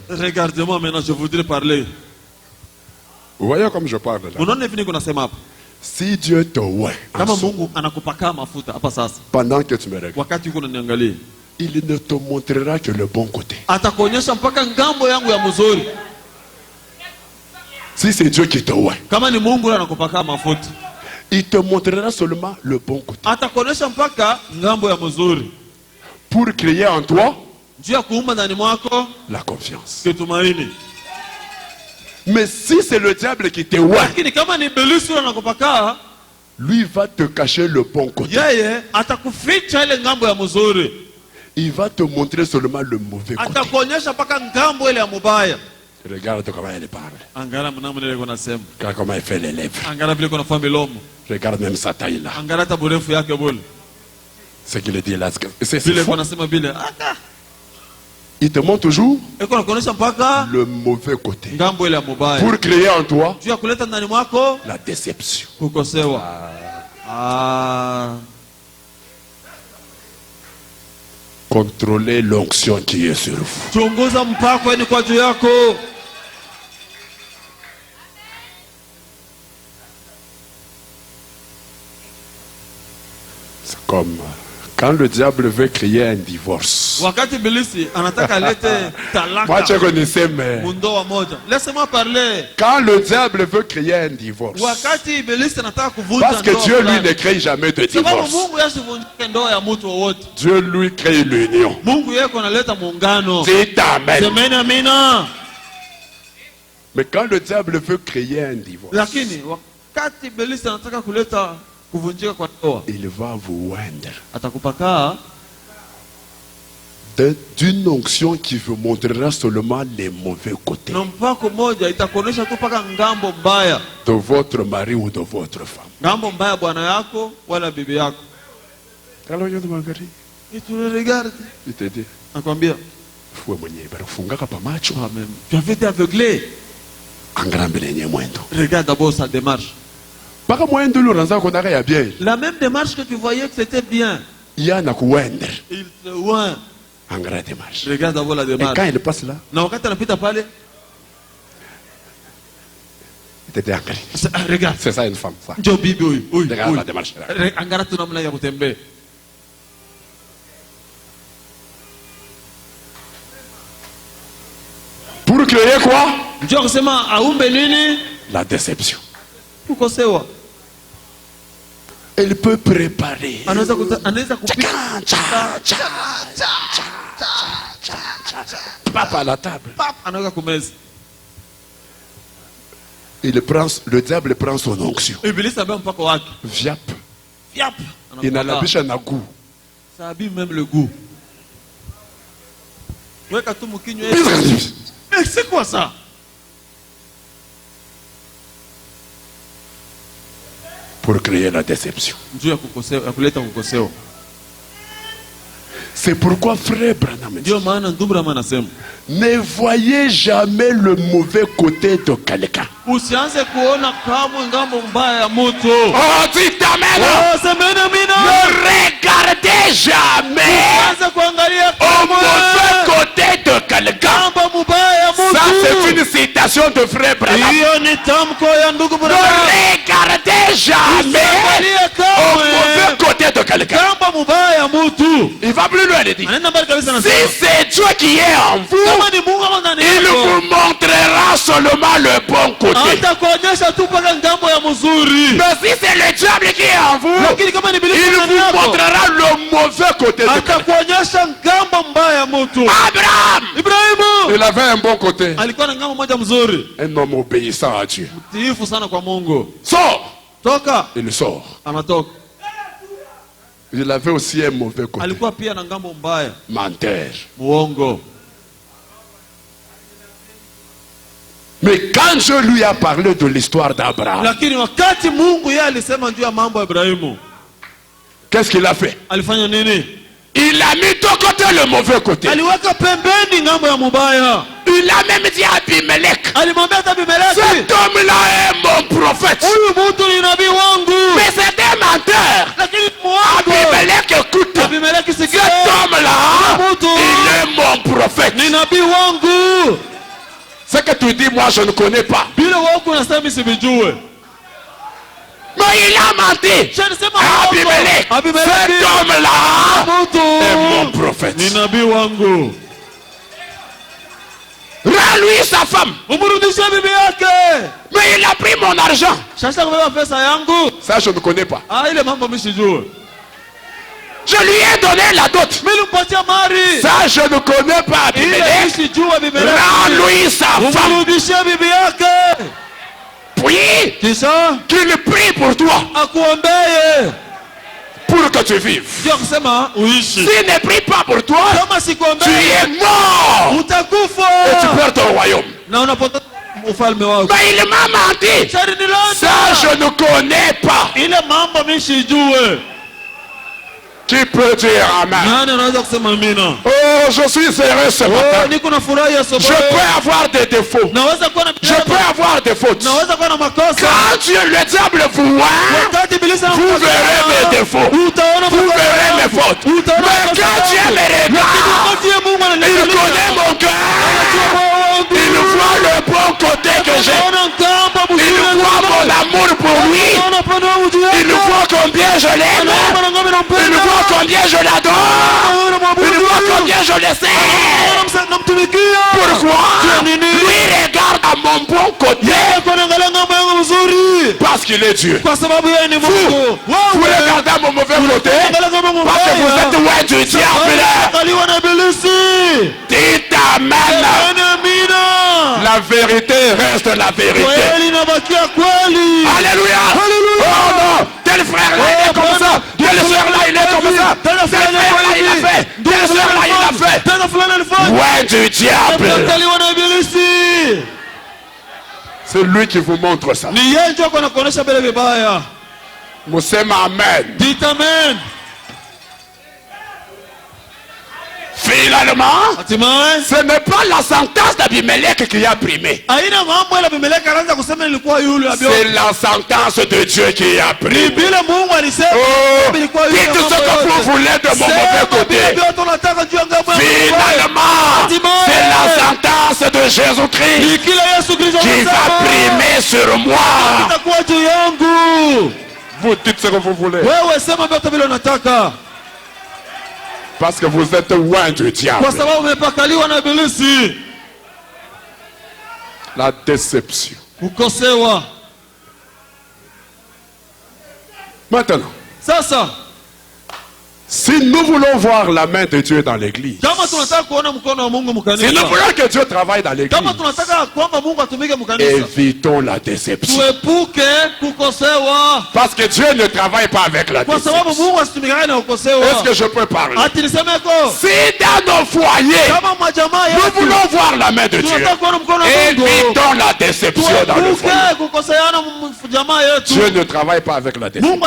regardez-moi maintenant, je voudrais parler. Vous voyez comme je parle là? Si Dieu te voit pendant que tu me regardes, il ne te montrera que le bon côté. Si c'est Dieu qui te voit, il te montrera seulement le bon côté. Pour créer en toi la confiance. Mais si c'est le diable qui te voit, lui va te cacher le bon côté. Il va te montrer seulement le mauvais côté. Regarde comment elle parle. Regarde comment elle fait les lèvres. Regarde même sa taille là. Ce qu'il dit là, c'est fou. Il te montre toujours le mauvais côté pour créer en toi la déception. Contrôlez l'onction qui est sur vous. C'est comme quand le diable veut créer un divorce. Moi, je connaissais, mais laissez-moi parler. Quand le diable veut créer un divorce, parce que Dieu, lui, ne crée jamais de divorce. Dieu, lui, crée l'union. Dites amen. Mais quand le diable veut créer un divorce, il va vous oindre d'une onction qui vous montrera seulement les mauvais côtés de votre mari ou de votre femme. Alors et tu le regardes. Il te dit, tu avais été aveuglé. Regarde d'abord sa démarche. La même démarche que tu voyais que c'était bien. Il te oint. Regarde d'abord la démarche. Et quand il passe là, il était angry. Regarde. C'est ça une femme. Ça. Regarde la démarche. Pour créer quoi? La déception. Elle peut préparer. Papa à la table. Le diable prend son onction. Viap. Il n'a la biche à goût. Ça abîme même le goût. Mais c'est quoi ça? Pour créer la déception. C'est pourquoi frère Branham dit, ne voyez jamais le mauvais côté de quelqu'un. Oh, dis amen. Ne regardez jamais au mauvais côté de quelqu'un. Ça, c'est une citation de frère Branham. Ne regardez jamais au mauvais côté de quelqu'un. Il va plus loin, il dit, si c'est Dieu qui est en vous, il vous montrera seulement le bon côté. Mais si c'est le diable qui est en vous, il vous montrera le mauvais côté de quelqu'un. Abraham, il avait un bon côté. Un homme obéissant à Dieu. So, il sort. Il avait aussi un mauvais côté. Menteur. Mais quand je lui ai parlé de l'histoire d'Abraham, qu'est-ce qu'il a fait? Il a mis de côté le mauvais côté. Il a même dit à Abimelech, cet homme-là est mon prophète. Mais c'est un menteur. Abimelech, écoute, cet homme-là, il est mon prophète. Ce que tu dis, moi je ne connais pas. Mais il a menti. Abimelech, cet homme-là est mon prophète. Rends-lui sa femme. Mais il a pris mon argent. Ça je ne connais pas. Je lui ai donné la dot. Ça je ne connais pas. Rends-lui sa femme. Puis qu'il prie pour toi, pour que tu vives. S'il ne prie pas pour toi, tu es mort et tu perds ton royaume. Mais il m'a menti. Ça je ne connais pas. Qui peut dire amen? Oh, je suis heureux ce matin. Je peux avoir des défauts. Je peux avoir des fautes. Quand Dieu, le diable vous voit, vous verrez mes défauts. Vous verrez mes fautes. Mais quand Dieu me regarde, il connaît mon cœur. Il voit le bon côté que j'ai. Il voit mon amour pour lui. Il voit combien je l'aime. Il voit combien je l'adore. Il voit combien je le sais. Pourquoi? Lui regarde à mon bon côté. Parce qu'il est Dieu. Vous regardez à mon mauvais côté parce que vous êtes loin du diable. Dites amen. La vérité reste la vérité. Alléluia. Oh non, tel frère là il est comme ça. Tel soeur là il est comme ça. Tel frère là il a fait. Tel soeur là il a fait. Ouais du diable. C'est lui qui vous montre ça. Musema amen. Dites amen. Finalement, ce n'est pas la sentence d'Abimelech qui a primé. C'est la sentence de Dieu qui a primé. Oh, dites ce que vous voulez de mon mauvais côté. Finalement, c'est la sentence de Jésus-Christ qui va primer sur moi. Vous dites ce que vous voulez. Parce que vous êtes loin du diable. La déception. Maintenant, si nous voulons voir la main de Dieu dans l'église, si nous voulons que Dieu travaille dans l'église, évitons la déception. Parce que Dieu ne travaille pas avec la déception. Est-ce que je peux parler? Si dans nos foyers, nous voulons voir la main de Dieu, évitons la déception dans le foyer. Dieu ne travaille pas avec la déception.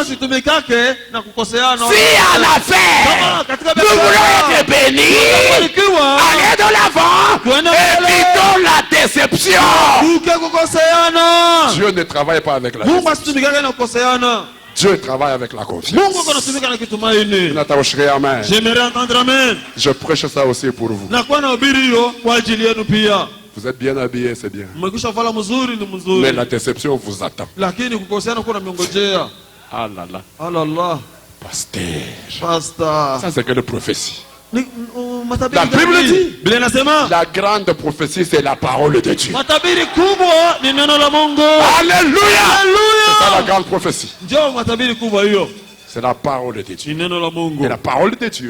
Si à la fin, nous voulons être bénis, allez de l'avant, évitons la déception. Dieu ne travaille pas avec la déception. Dieu travaille avec la confiance. J'aimerais entendre amen. Je prêche ça aussi pour vous. Vous êtes bien habillés, c'est bien. Mais la déception vous attend. Ah là là. Pasteur. Ça c'est que de prophétie. La Bible dit, la grande prophétie c'est la parole de Dieu. Alléluia. C'est ça la grande prophétie. C'est la parole de Dieu. Et la parole de Dieu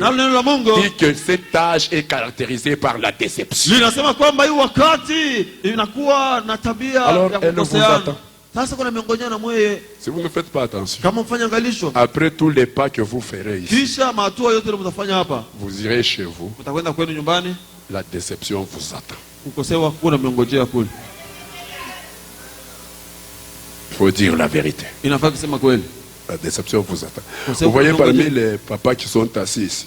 dit que cet âge est caractérisé par la déception. Alors elle vous attend. Si vous ne faites pas attention, après tous les pas que vous ferez ici, vous irez chez vous, la déception vous attend. Il faut dire la vérité. La déception vous attend. Vous voyez parmi les papas qui sont assis ici,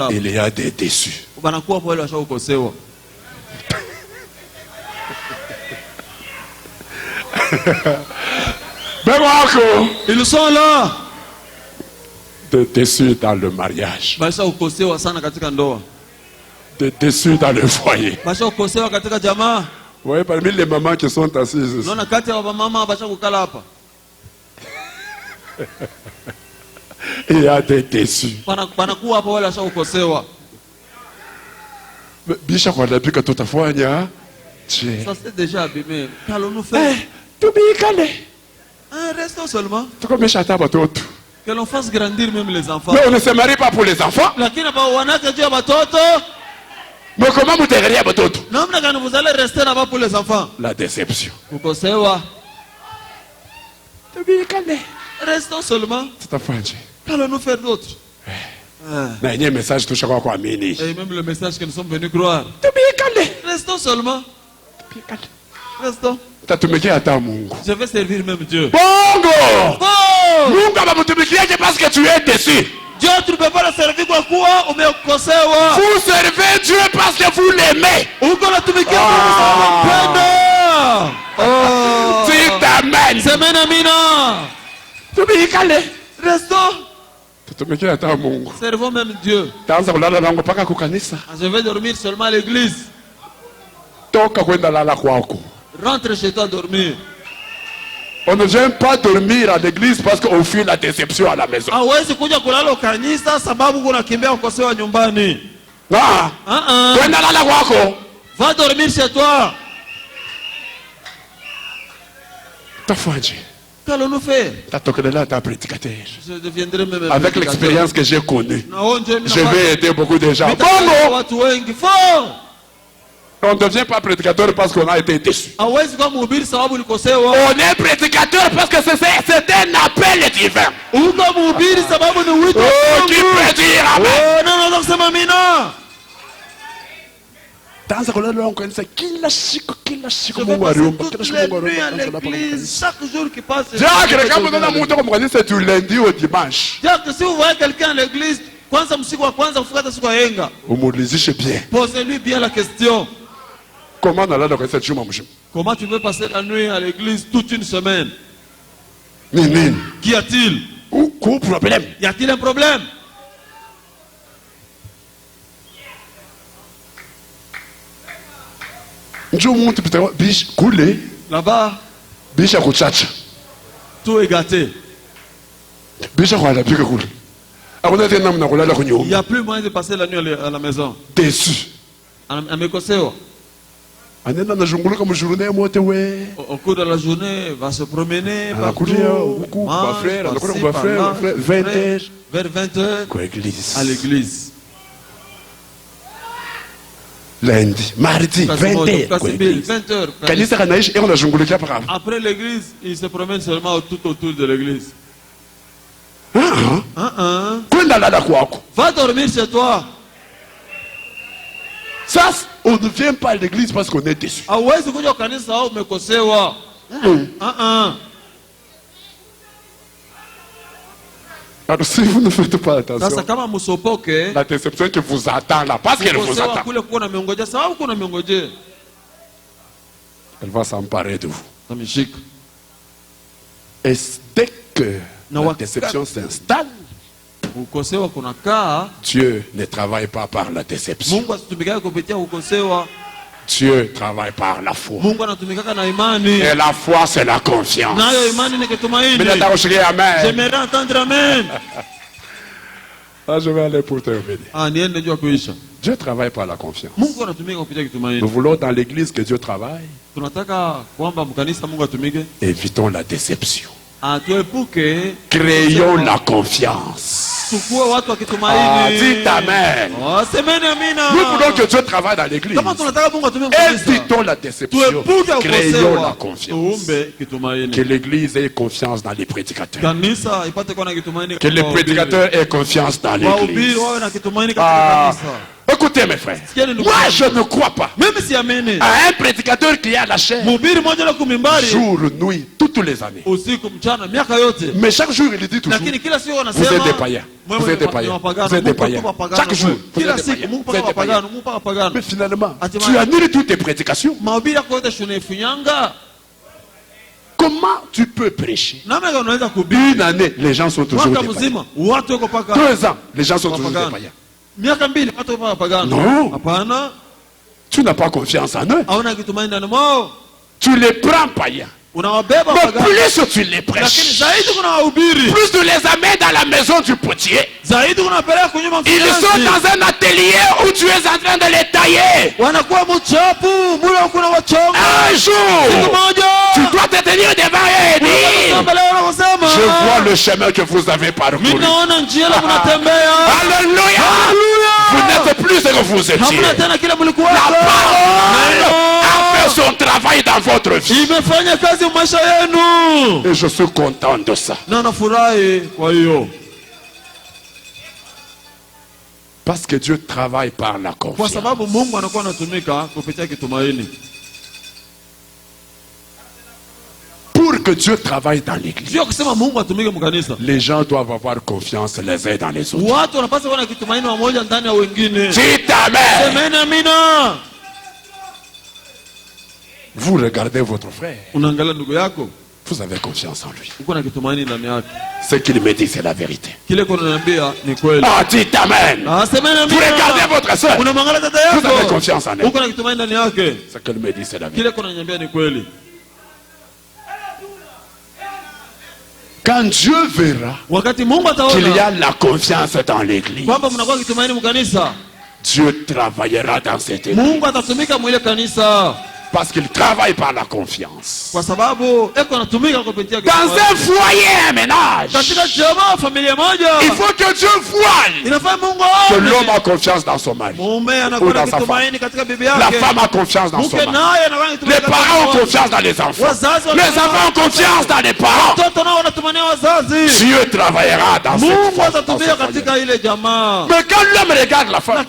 il y a des déçus. Ils sont là. Des déçus dans le mariage. Des déçus dans le foyer. Vous voyez parmi les mamans qui sont assises ici, il y a des déçus. Bisha kwa labika tutafanya. Ça c'est déjà abîmé. Qu'allons-nous faire? Que l'on fasse grandir même les enfants. Mais on ne se marie pas pour les enfants. Mais comment vous terrez vous allez rester là-bas pour les enfants? La déception. Restons seulement. Qu'allons-nous faire d'autre? Et même le message que nous sommes venus croire. Restons seulement. Restons. Je vais servir même Dieu. Bongo! Parce que tu es déçu. Dieu, tu ne peux pas le servir quoi? Vous servez Dieu parce que vous l'aimez. Dis amen. Restons. Servons même Dieu. Je vais dormir seulement à l'église. Rentre chez toi dormir. On ne vient pas dormir à l'église parce qu'on fuit la déception à la maison. Va dormir chez toi. Qu'allons-nous faire? Je deviendrai même avec l'expérience que j'ai connue, je vais aider beaucoup de gens. On ne devient pas prédicateur parce qu'on a été déçu. On est prédicateur parce que c'est un appel divin. Oh, qui peut dire amen? Chaque jour qui passe, c'est du lundi au dimanche. Si vous voyez quelqu'un à l'église, posez-lui bien la question. Comment tu veux passer la nuit à l'église toute une semaine? Qu'y a-t-il? Y a-t-il un problème? Là-bas, tout est gâté. Il n'y a plus moyen de passer la nuit à la maison. Déçu. Au cours de la journée, il va se promener partout, vers 20h à l'église. Lundi, mardi, 20h. Après l'église, il se promène seulement tout autour de l'église. Va dormir chez toi. Ça, on ne vient pas à l'église parce qu'on est déçu. Alors si vous ne faites pas attention, la déception qui vous attend là, parce qu'elle vous attend, elle va s'emparer de vous. Et dès que la déception s'installe, Dieu ne travaille pas par la déception. Dieu travaille par la foi. Et la foi, c'est la confiance. J'aimerais entendre amen. Je vais aller pour terminer. Dieu travaille par la confiance. Nous voulons dans l'église que Dieu travaille. Évitons la déception. Créons la confiance. Dites amen. Nous voulons que Dieu travaille dans l'église. Évitons la déception. Créons la confiance. Que l'église ait confiance dans les prédicateurs. Que les prédicateurs aient confiance dans l'église. Écoutez mes frères, moi je ne crois pas à un prédicateur qui a la chair jour, nuit, toutes les années. Mais chaque jour il dit toujours, vous êtes des païens, vous êtes des païens, vous êtes des païens. Chaque jour, vous êtes des païens. Mais finalement, tu annules toutes tes prédications. Comment tu peux prêcher? Une année, les gens sont toujours des païens. 2 ans, les gens sont toujours des païens. Non, tu n'as pas confiance en eux. Tu les prends païens. Mais plus tu les prêches, plus tu les amènes dans la maison du potier. Ils sont dans un atelier où tu es en train de les tailler. Un jour, tu dois te tenir devant eux et dire, je vois le chemin que vous avez parcouru. Alléluia. Vous n'êtes plus ce que vous étiez. La parole a fait son travail dans votre vie. Et je suis content de ça. Parce que Dieu travaille par la confiance. Pour que Dieu travaille dans l'église, les gens doivent avoir confiance les uns dans les autres. Dites amen. Vous regardez votre frère, vous avez confiance en lui. Ce qu'il me dit, c'est la vérité. Ah, dites amen. Vous regardez votre soeur, vous avez confiance en elle. Ce qu'il me dit, c'est la vérité. Quand Dieu verra qu'il y a la confiance dans l'église, Dieu travaillera dans cette église. Parce qu'il travaille par la confiance. Dans un foyer, un ménage, il faut que Dieu voie que l'homme a confiance dans son mari ou dans sa femme. La femme a confiance dans son mari. Les parents ont confiance dans les enfants. Les enfants ont confiance dans les parents. Dieu travaillera dans cette foyer. Mais quand l'homme regarde la femme,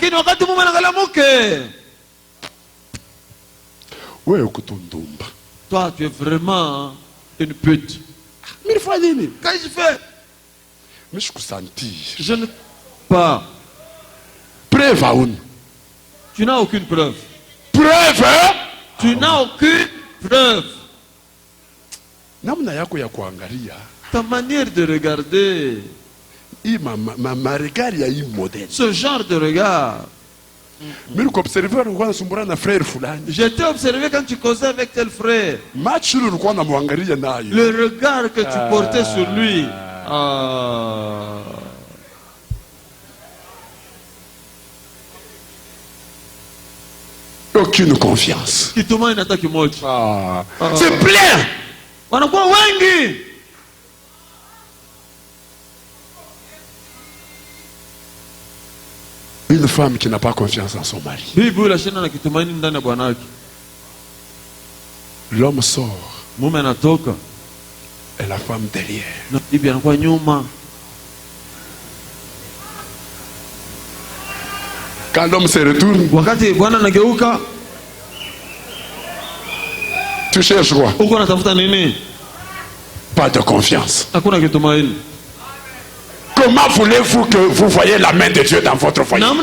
toi, tu es vraiment une pute. Qu'est-ce que je fais? Mais je senti. Je ne pas. Preuve à une. Tu n'as aucune preuve. Preuve? Tu n'as aucune preuve. Ta manière de regarder. Ce genre de regard. J'étais observé quand tu causais avec tel frère. Le regard que tu portais sur lui. Aucune confiance. C'est plein. Une femme qui n'a pas confiance en son mari. L'homme sort. Et la femme derrière. Quand l'homme se retourne, tu cherches quoi? Pas de confiance. Comment voulez-vous que vous voyez la main de Dieu dans votre foyer? L'homme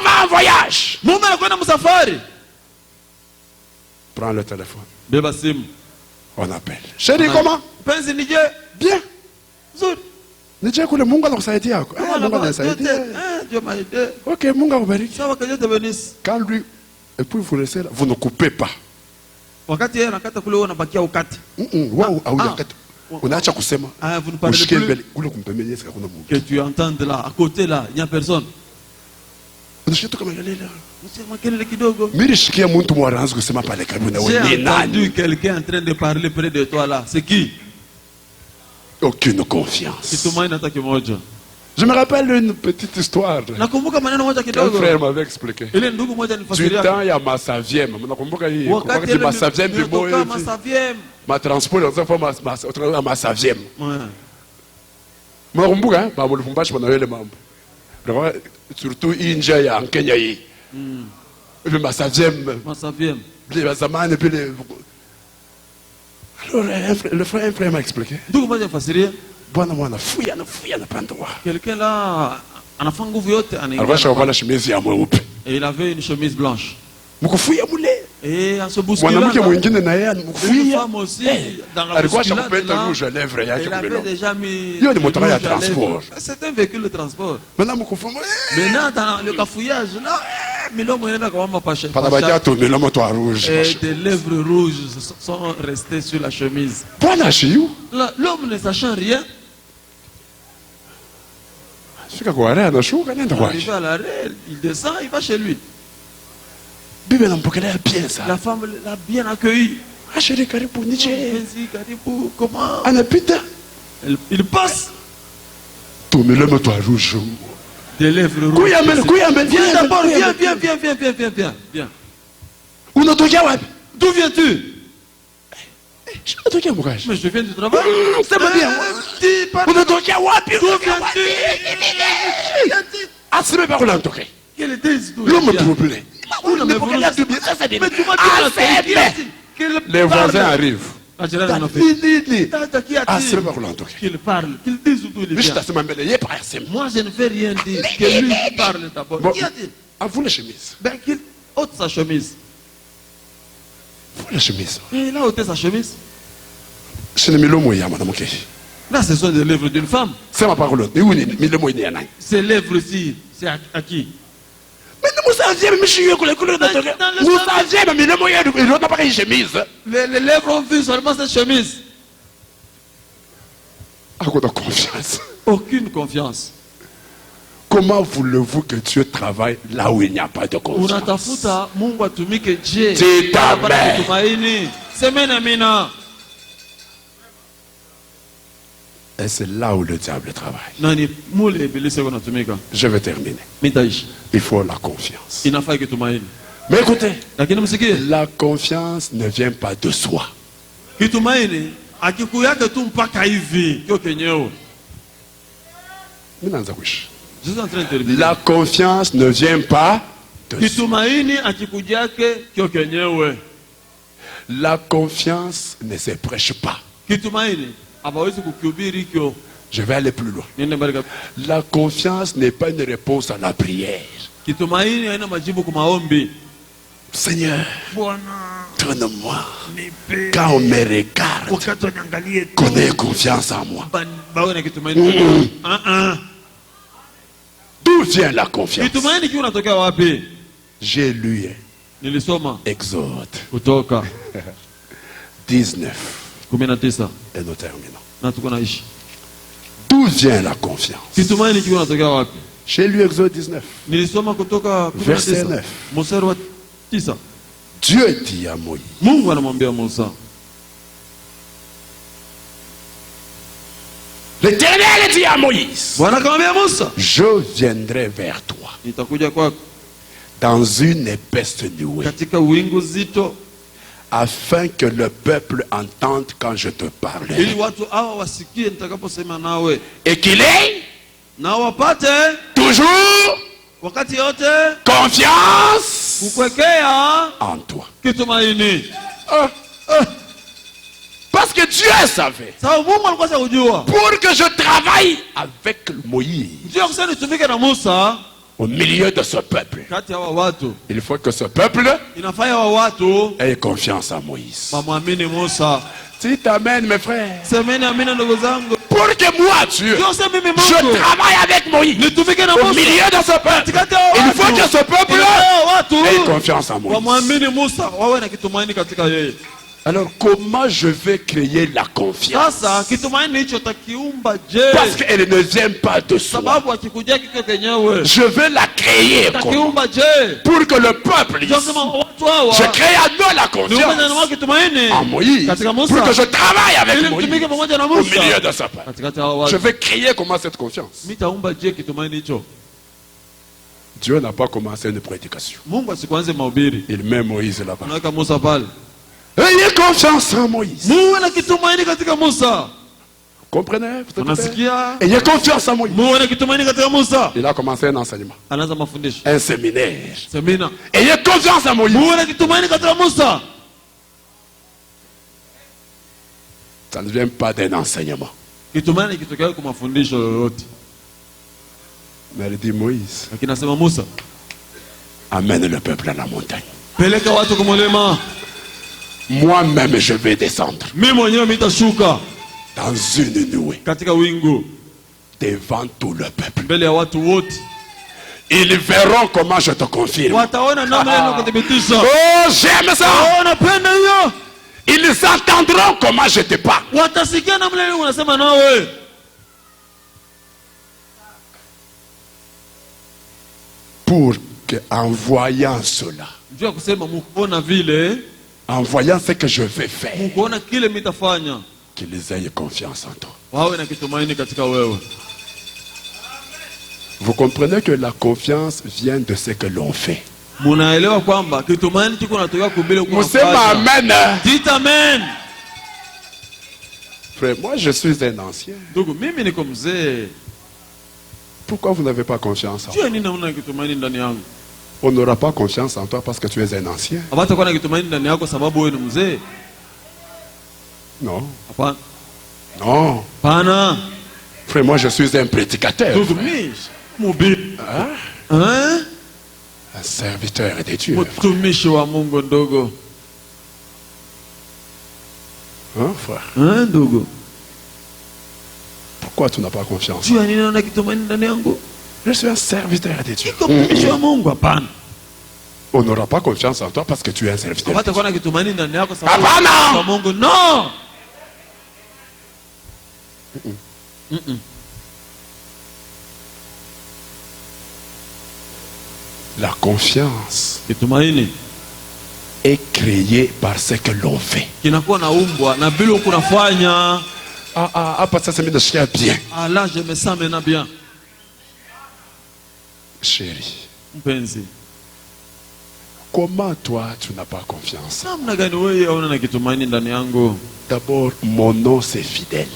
va en voyage. Prends le téléphone. On appelle. Chérie, comment? Bien. Ok, quand lui, et puis vous laissez là, vous ne coupez pas. Que tu entendes là, à côté là, il n'y a personne. J'ai entendu quelqu'un en train de parler près de toi là. C'est qui? aucune confiance. Je me rappelle une petite histoire. Un frère m'avait expliqué. Du temps, il y a ma savième. Ma transport, ma savième. Surtout India en Kenya. Ma savième. Alors, le frère m'a expliqué. Quelqu'un là, et il avait une chemise blanche. Et en se bousculant, une femme aussi, dans la bousculade, elle avait déjà mis c'est un véhicule de transport. Maintenant, dans le cafouillage, là, et des lèvres rouges sont restées sur la chemise. L'homme ne sachant rien, arrivé à l'arrêt, il descend, il va chez lui. La femme l'a bien accueilli. Comment? Il passe. Des lèvres rouges. Viens d'abord, viens. D'où viens-tu? Mais je viens du travail. C'est pas bien. D'où viens-tu? Quel était l'homme troublé. Les voisins arrivent. Qu'il parle, qu'il dise d'où il vient. Moi je ne fais rien dire. Que lui parle d'abord. Vous la chemise. Ben qu'il ôte sa chemise. Vous la chemise. Il a ôté sa chemise. Là, ce sont des lèvres d'une femme. C'est ma parole. Ces lèvres-ci, c'est à qui? Les lèvres ont vu seulement cette chemise. Aucune confiance. Comment voulez-vous que Dieu travaille là où il n'y a pas de confiance? C'est amen. Et c'est là où le diable travaille. Je vais terminer. Il faut la confiance. Mais écoutez, la confiance ne vient pas de soi. La confiance ne vient pas de soi. La confiance ne se prêche pas. Je vais aller plus loin. La confiance n'est pas une réponse à la prière. Seigneur, donne-moi. Quand on me regarde, qu'on ait confiance en moi. D'où vient la confiance? J'ai lu Exode 19. Et nous terminons. D'où vient la confiance? J'ai lu Exode 19. Verset 9. Dieu dit à Moïse. L'Éternel dit à Moïse. Je viendrai vers toi dans une épaisse nuée, afin que le peuple entende quand je te parle. Et qu'il ait toujours confiance en toi. Parce que Dieu savait. Pour que je travaille avec Moïse au milieu de ce peuple, il faut que ce peuple ait confiance en Moïse. Si t'amènes mes frères, pour que moi, Dieu, je travaille avec Moïse au milieu de ce peuple, il faut que ce peuple ait confiance en Moïse. Alors comment je vais créer la confiance? Parce qu'elle ne vient pas de soi. Je vais la créer pour que le peuple J'ai créé à nous la confiance en Moïse pour que je travaille avec Moïse au milieu de sa part. Je vais créer comment cette confiance. Dieu n'a pas commencé une prédication. Il met Moïse là-bas. Ayez confiance en Moïse. Comprenez? Ayez confiance en Moïse. Il a commencé un enseignement. Un séminaire. Ayez confiance en Moïse. Ça ne vient pas d'un enseignement. Mais il dit Moïse, amène le peuple à la montagne. Moi-même je vais descendre dans une nuée devant tout le peuple. Ils verront comment je te confirme. Oh, j'aime ça. Ils entendront comment je te parle. Pour que, en voyant cela, en voyant ce que je vais faire, qu'ils aient confiance en toi. Vous comprenez que la confiance vient de ce que l'on fait. Amen. Dites amen. Frère, moi je suis un ancien. Pourquoi vous n'avez pas confiance en moi? On n'aura pas confiance en toi parce que tu es un ancien. Non. Non. Frère, moi je suis un prédicateur. Un serviteur de Dieu. Hein, frère? Pourquoi tu n'as pas confiance? Je suis un serviteur de Dieu. On n'aura pas confiance en toi parce que tu es un serviteur. Non. La confiance est créée par ce que l'on fait. Parce que ça me chien bien. Ah là, je me sens maintenant bien. Chérie, comment toi tu n'as pas confiance? D'abord, mon nom c'est fidèle.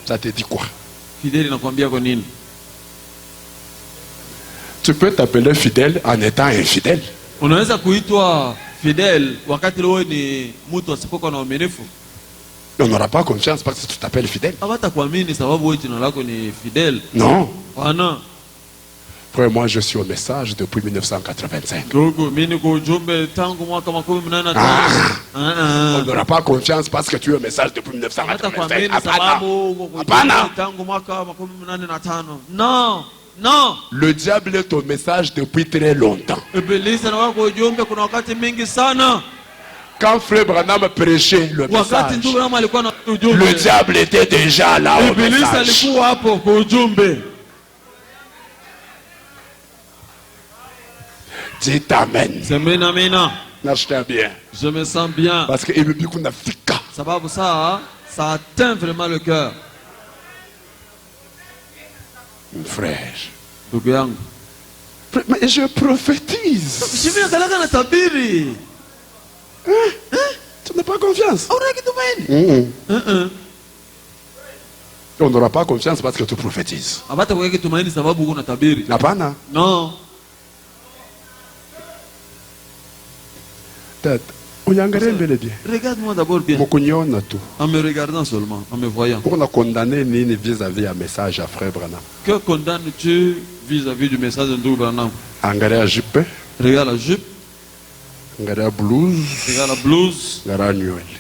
Ça te dit quoi? Tu peux t'appeler fidèle en étant infidèle. On n'aura pas confiance parce que tu t'appelles fidèle. Non. Frère, moi je suis au message depuis 1985. On n'aura pas confiance parce que tu es au message depuis 1985. Non. Non. Le diable est au message depuis très longtemps. Quand Frère Branham prêchait le message, le diable était déjà là au message. Dites amen. Bien. Je me sens bien. Parce que ça atteint vraiment le cœur. Frère, mais je prophétise. Tu n'as pas confiance. On n'aura pas confiance parce que tu prophétises. Non. Regarde-moi d'abord bien. En me regardant seulement, en me voyant. Pour nous condamner vis-à-vis un message à Frère Branham. Que condamnes-tu vis-à-vis du message de Frère Branham? Regarde la jupe. Regarde la blouse. Regarde la blouse.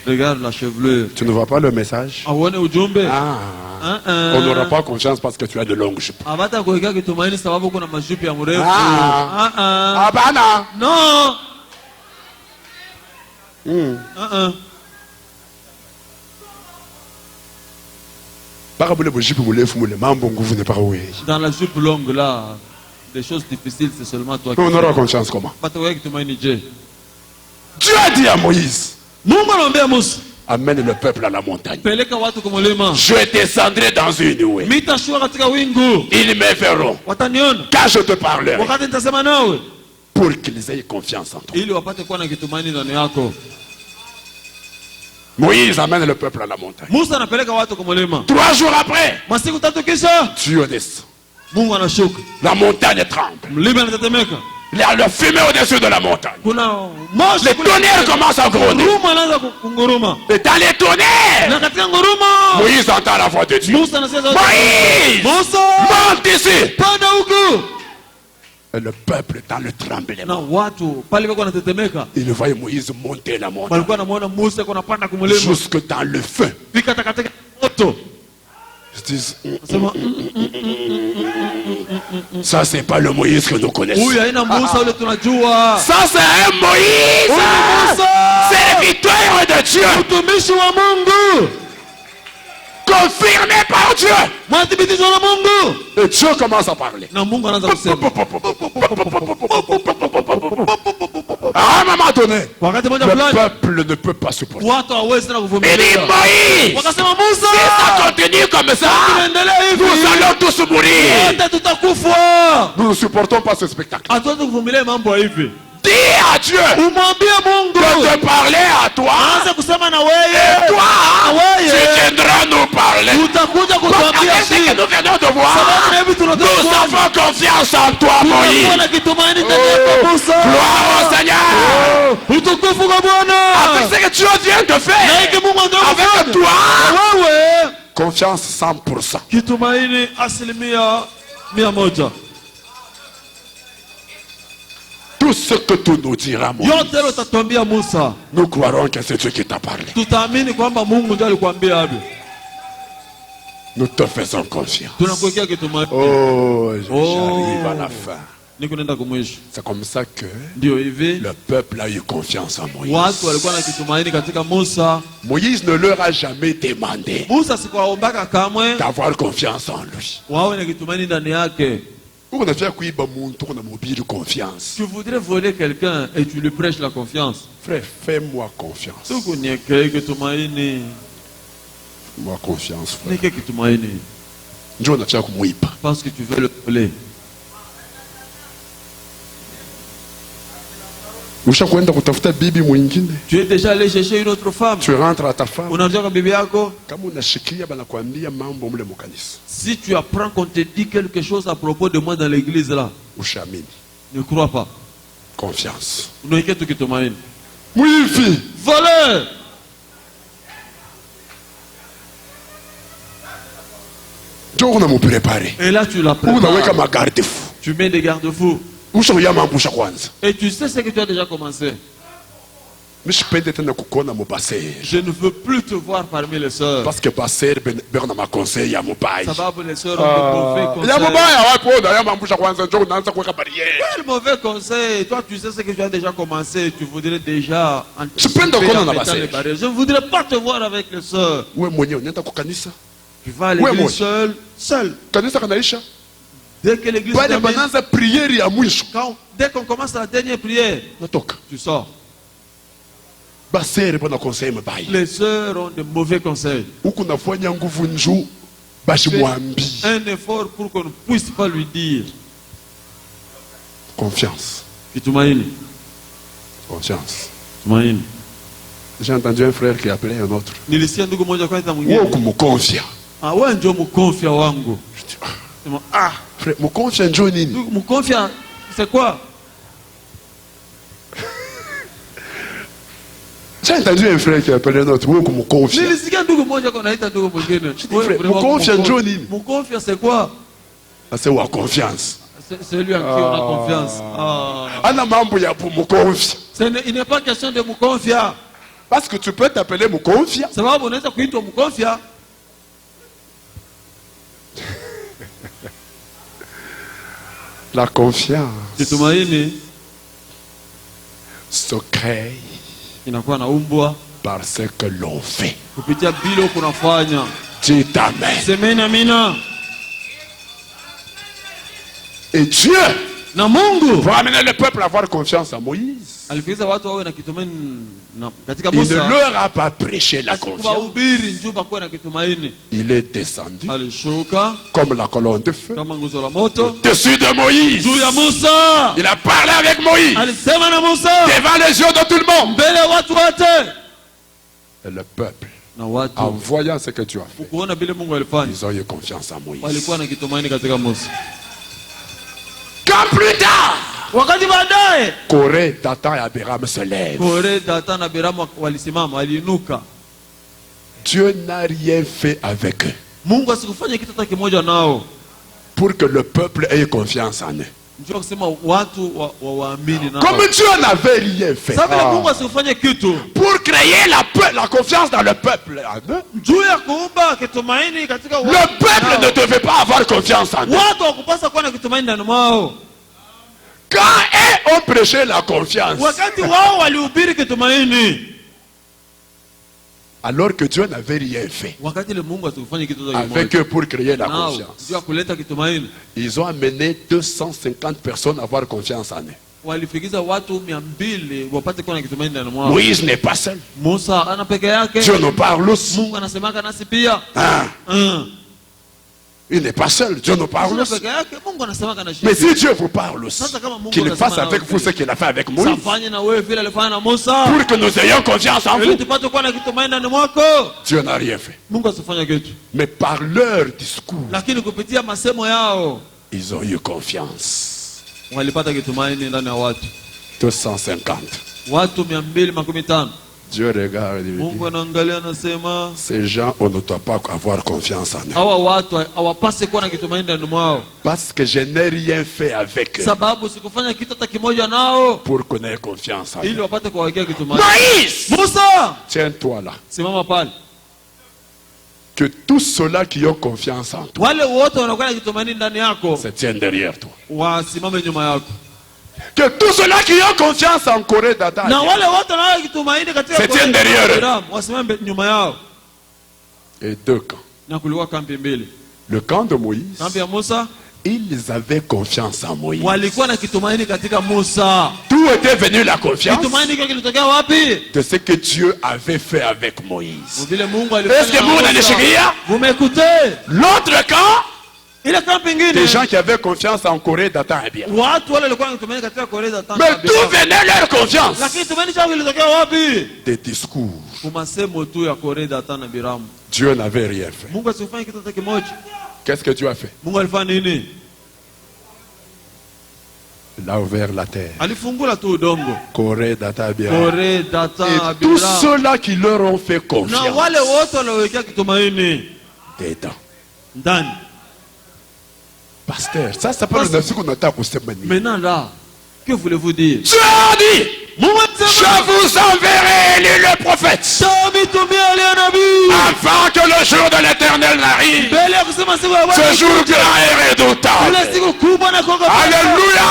Regarde la chevelure. Tu ne vois pas le message? On n'aura pas confiance parce que tu as de longues jupes. Non. Dans la jupe longue là, des choses difficiles, c'est seulement toi qui on aura confiance comment? Dieu a dit à Moïse, amène le peuple à la montagne. Je descendrai dans une nuée. Ils me verront. Quand je te parlerai. Pour qu'ils aient confiance en toi. Moïse amène le peuple à la montagne. 3 jours après, Dieu descend. La montagne tremble. Il y a le fumée au-dessus de la montagne. Les tonnerres commencent à gronder. Et dans les tonnerres, Moïse entend la voix de Dieu. Moïse, monte ici. Et le peuple dans le tremblement. Il voit Moïse monter la montagne. Jusque dans le feu. Ils disent, ça c'est pas le Moïse que nous connaissons. Ça c'est un Moïse. C'est la victoire de Dieu. Confirmé par Dieu. Et Dieu commence à parler. À un moment donné, le peuple ne peut pas supporter. Il dit Moïse, si ça continue comme ça, nous allons tous mourir. Nous ne supportons pas ce spectacle. Dis à Dieu de te parler à toi. Et toi, tu viendras nous parler. Avec ce que nous venons de voir, nous avons confiance en toi, Moïse. Gloire au Seigneur. Avec ce que Dieu vient de faire avec toi, confiance 100%. Tout ce que tu nous diras, Moïse, nous croirons que c'est Dieu qui t'a parlé. Nous te faisons confiance. Oh, j'arrive à la fin. C'est comme ça que le peuple a eu confiance en Moïse. Moïse ne leur a jamais demandé d'avoir confiance en lui. Tu voudrais voler quelqu'un et tu lui prêches la confiance. Frère, fais-moi confiance. Fais-moi confiance, frère. Parce que tu veux le voler. Tu es déjà allé chercher une autre femme. Tu rentres à ta femme. Si tu apprends qu'on te dit quelque chose à propos de moi dans l'église là, ne crois pas. Confiance. Oui, fille. Voleur. Et là tu l'as préparé. Tu mets des garde-fous. Et tu sais ce que tu as déjà commencé. Je ne veux plus te voir parmi les sœurs. Parce que les sœurs ont quel mauvais conseil. Toi tu sais ce que tu as déjà commencé. Tu voudrais déjà anticiper les barrières. Je ne voudrais pas te voir avec les sœurs. Tu vas à l'église seul. Dès que l'église dès qu'on commence la dernière prière, tu sors. Les sœurs ont de mauvais conseils. Un effort pour qu'on ne puisse pas lui dire. Confiance. Confiance. J'ai entendu un frère qui appelait un autre. Ah ouais, ndio mkonfia wangu. Ah, frère, mkonfia ndio nini? Mkonfia, c'est quoi? J'ai entendu un frère qui appelait un autre. Mkonfia. Nilisikia ndugu mmoja kanaita ndugu mwingine. Mkonfia ndio nini? Mkonfia c'est quoi? C'est wa confiance. C'est lui en qui on a confiance. Ana mambo ya mkonfia. Il n'est pas question de mkonfia. Parce que tu peux t'appeler mkonfia. Sababu unaweza kuitwa mkonfia. La confiance se crée par ce que l'on fait. Dis amen. Et Dieu, pour amener le peuple à avoir confiance en Moïse, il ne leur a pas prêché la confiance. Il est descendu comme la colonne de feu au-dessus de Moïse. Il a parlé avec Moïse devant les yeux de tout le monde. Et le peuple, en voyant ce que tu as fait, ils ont eu confiance en Moïse. Quand plus tard, Corée, Dathan et Abiram se lèvent. Dieu n'a rien fait avec eux pour que le peuple ait confiance en eux. Comme Dieu n'avait rien fait pour créer la confiance dans le peuple, le peuple ne devait pas avoir confiance en eux. Quand ils ont prêché la confiance, alors que Dieu n'avait rien fait avec eux pour créer la confiance, ils ont amené 250 personnes à avoir confiance en eux. Moïse n'est pas seul. Dieu nous parle aussi. Il n'est pas seul, Dieu nous parle aussi. Mais si Dieu vous parle aussi, qu'il fasse avec vous ce qu'il a fait avec Moïse, pour que nous ayons confiance en vous. Dieu n'a rien fait. Mais par leur discours, ils ont eu confiance. 250. Dieu regarde et dit, ces gens, on ne doit pas avoir confiance en eux. Parce que je n'ai rien fait avec eux pour qu'on ait confiance en eux. Moïse, tiens-toi là. Que tous ceux-là qui ont confiance en toi se tiennent derrière toi. Que tous ceux-là qui ont confiance en Corée, Dathan, se tiennent derrière eux. Et deux camps. Le camp de Moïse, ils avaient confiance en Moïse. D'où était venue la confiance? De ce que Dieu avait fait avec Moïse. Est-ce que vous m'écoutez? L'autre camp, des gens qui avaient confiance en Corée, Dathan et Abiram. Mais d'où venait leur confiance? Des discours. Dieu n'avait rien fait. Qu'est-ce que Dieu a fait? Il a ouvert la terre. Corée, Dathan, Abiram. Et tous ceux-là qui leur ont fait confiance dedans. Pasteur, ça s'appelle le qu'on attaque au semaine. Maintenant là, que voulez-vous dire? Dieu a dit, je vous enverrai le prophète afin que le jour de l'Éternel n'arrive. Ce jour grand et redoutable. Alléluia.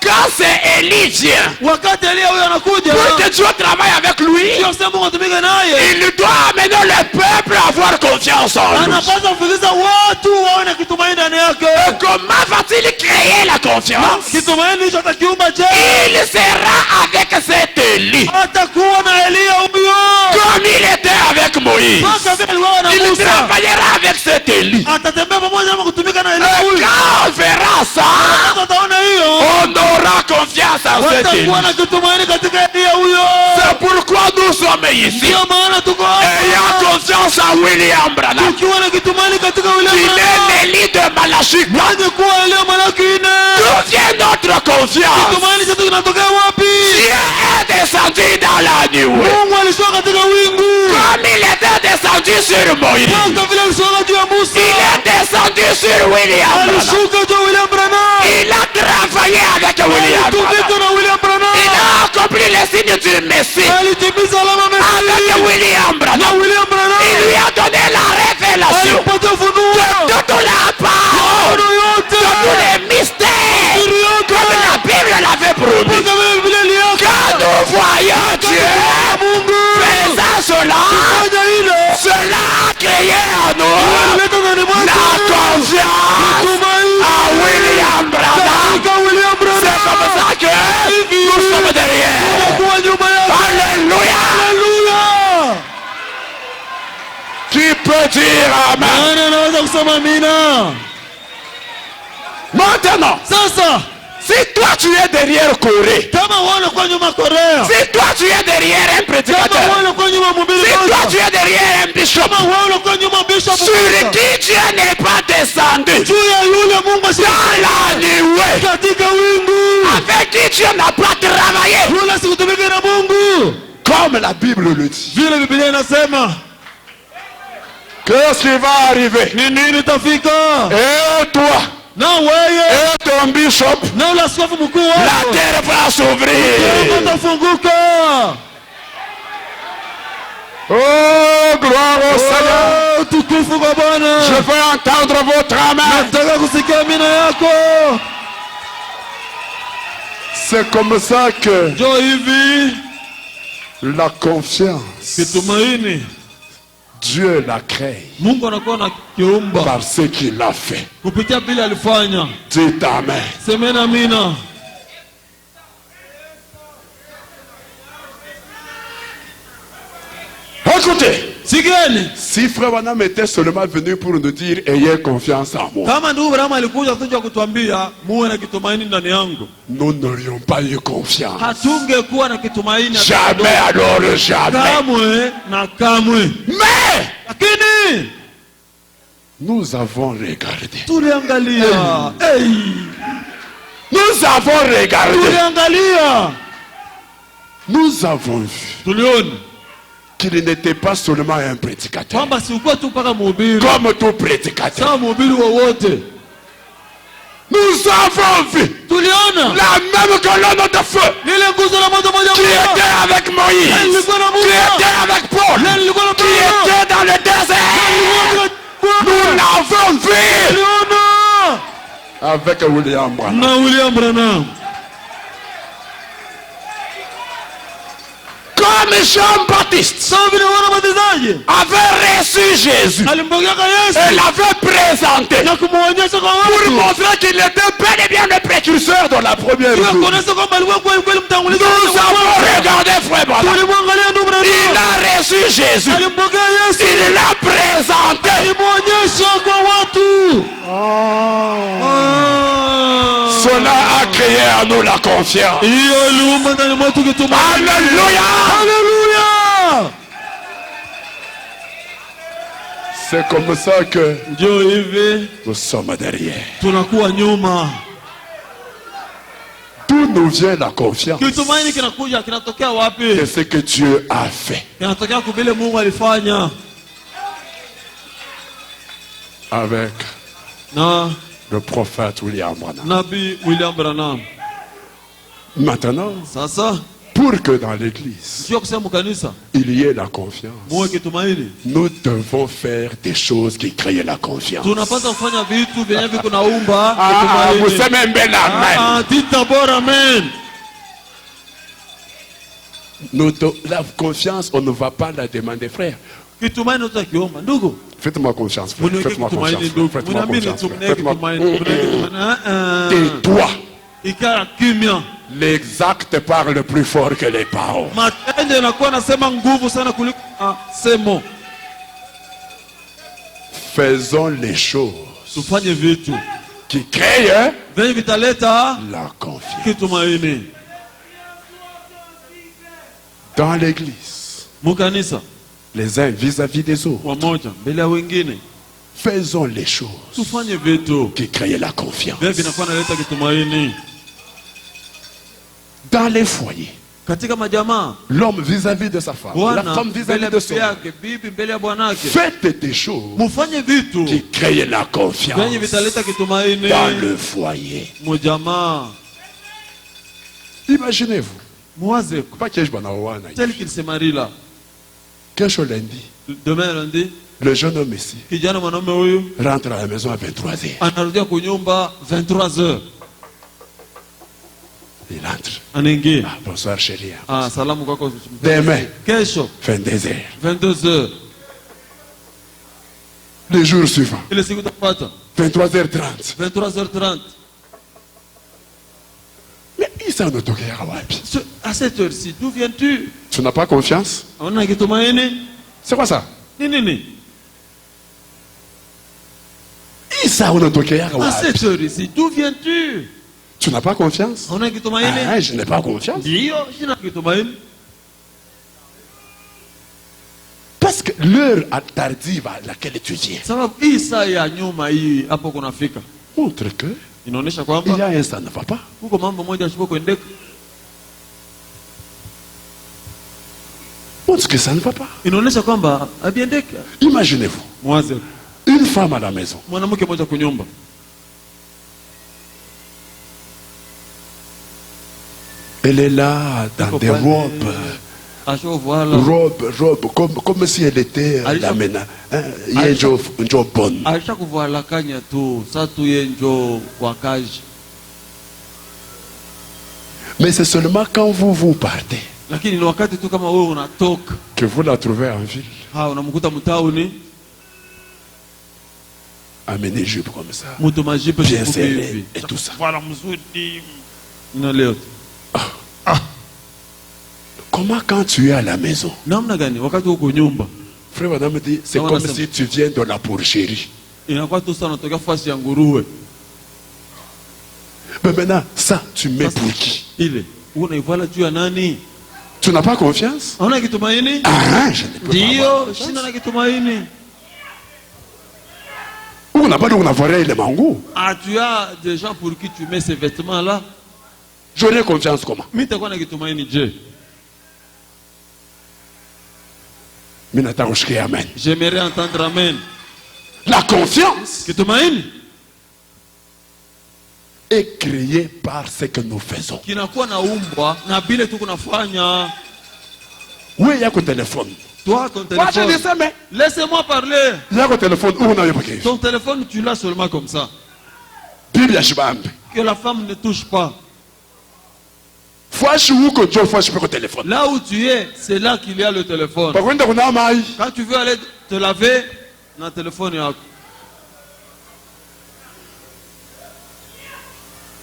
Quand c'est Élie vient, pour que Dieu travaille avec lui, il doit amener le peuple à avoir confiance en lui. Et comment va-t-il créer la confiance? Il sera avec cet Élie comme il était avec Moïse. Il travaillera avec cet Élie. Et quand on verra ça, on aura confiance en cet Élie. C'est pourquoi nous sommes ici, ayant confiance en William Branham. Il est l'Élie de Malachie. D'où vient notre confiance? Dieu est descendu dans la nuée comme il était descendu sur Moïse. Il est descendu sur William Branham. Il a travaillé avec William Branham. Il a accompli les signes du Messie avec William Branham. Il lui a donné la révélation de toute la parole, de tous les mystères, comme la Bible l'avait promis. Quand nous voyons Dieu faisant cela, cela a créé en nous la confiance en derrière. Alléluia. Alléluia. Qui peut dire amen? Maintenant, si toi tu es derrière Corée, si toi tu es derrière un prédicateur, si toi tu es derrière un bishop, sur qui Dieu n'est pas descendu dans la nuée, avec qui Dieu n'a pas travaillé, comme la Bible le dit, qu'est-ce qui va arriver? Et toi, et ton bishop, la terre va s'ouvrir. Oh, gloire au Seigneur. Je veux entendre votre amen. C'est comme ça que la confiance, Dieu la crée par ce qu'il a fait. Dites amen. Écoutez, si Frère Branham était seulement venu pour nous dire ayez confiance en moi, nous n'aurions pas eu confiance. Jamais, alors jamais. Mais nous avons regardé. Nous avons regardé. Nous avons vu qu'il n'était pas seulement un prédicateur. Comme tout prédicateur. Nous avons vu la même colonne de feu qui était avec Moïse, qui était avec Paul, qui était dans le désert. Nous l'avons vu avec William Branham. Comme Jean-Baptiste avait reçu Jésus et l'avait présenté pour montrer qu'il était bel et bien le précurseur de la première vie. Nous avons regardé Frère Branham. Il a reçu Jésus. Il l'a présenté. Cela a créé en nous la confiance. Alléluia. Alléluia. C'est comme ça que nous sommes derrière. D'où nous vient la confiance? C'est ce que Dieu a fait. Avec le prophète William Branham. Maintenant, pour que dans l'église il y ait la confiance, nous devons faire des choses qui créent la confiance. Vous aimez bien amen. Dites d'abord amen. La confiance, on ne va pas la demander, frère. Faites-moi confiance, frère. Faites-moi confiance. Faites-moi confiance. Tais-toi. Les actes parlent plus fort que les paroles. Faisons les choses qui créent la confiance. Dans l'église, les uns vis-à-vis des autres, faisons les choses qui créent la confiance. Dans les foyers, l'homme vis-à-vis de sa femme, la femme vis-à-vis de son homme, faites des choses qui créent la confiance dans le foyer. Imaginez-vous, tel qu'il se marie là, demain lundi, le jeune homme ici rentre à la maison à 23h. Il entre. Bonsoir chérie. Demain, 22h. Le jour suivant, 23h30. Mais À cette heure-ci, d'où viens-tu? Tu n'as pas confiance? C'est quoi ça? À cette heure-ci, d'où viens-tu? Tu n'as pas confiance? Ah, je n'ai pas confiance. Parce que l'heure tardive à laquelle tu viens montre que il y a un ça ne va pas. Montre que ça ne va pas. Imaginez-vous une femme à la maison. Elle est là dans des robes. Comme si elle était la mena. Il y a une job bonne. Mais c'est seulement quand vous partez que vous la trouvez en ville. Amenez jupe comme ça. Bien serré et tout ça. Comment quand tu es à la maison? Frère madame dit, c'est comme si tu viens de la porcherie. Mais maintenant, ça, tu mets pour qui? Tu n'as pas confiance? Ah, je ne peux pas. On n'a pas les mangos. Ah, tu as des gens pour qui tu mets ces vêtements-là? J'aurais confiance comment? J'aimerais entendre amen. La confiance est créée par ce que nous faisons. Oui, il y a un téléphone. Toi, ton téléphone. Laissez-moi parler. Ton téléphone, tu l'as seulement comme ça. Que la femme ne touche pas. Là où tu es, c'est là qu'il y a le téléphone. Quand tu veux aller te laver, dans le téléphone, il y a...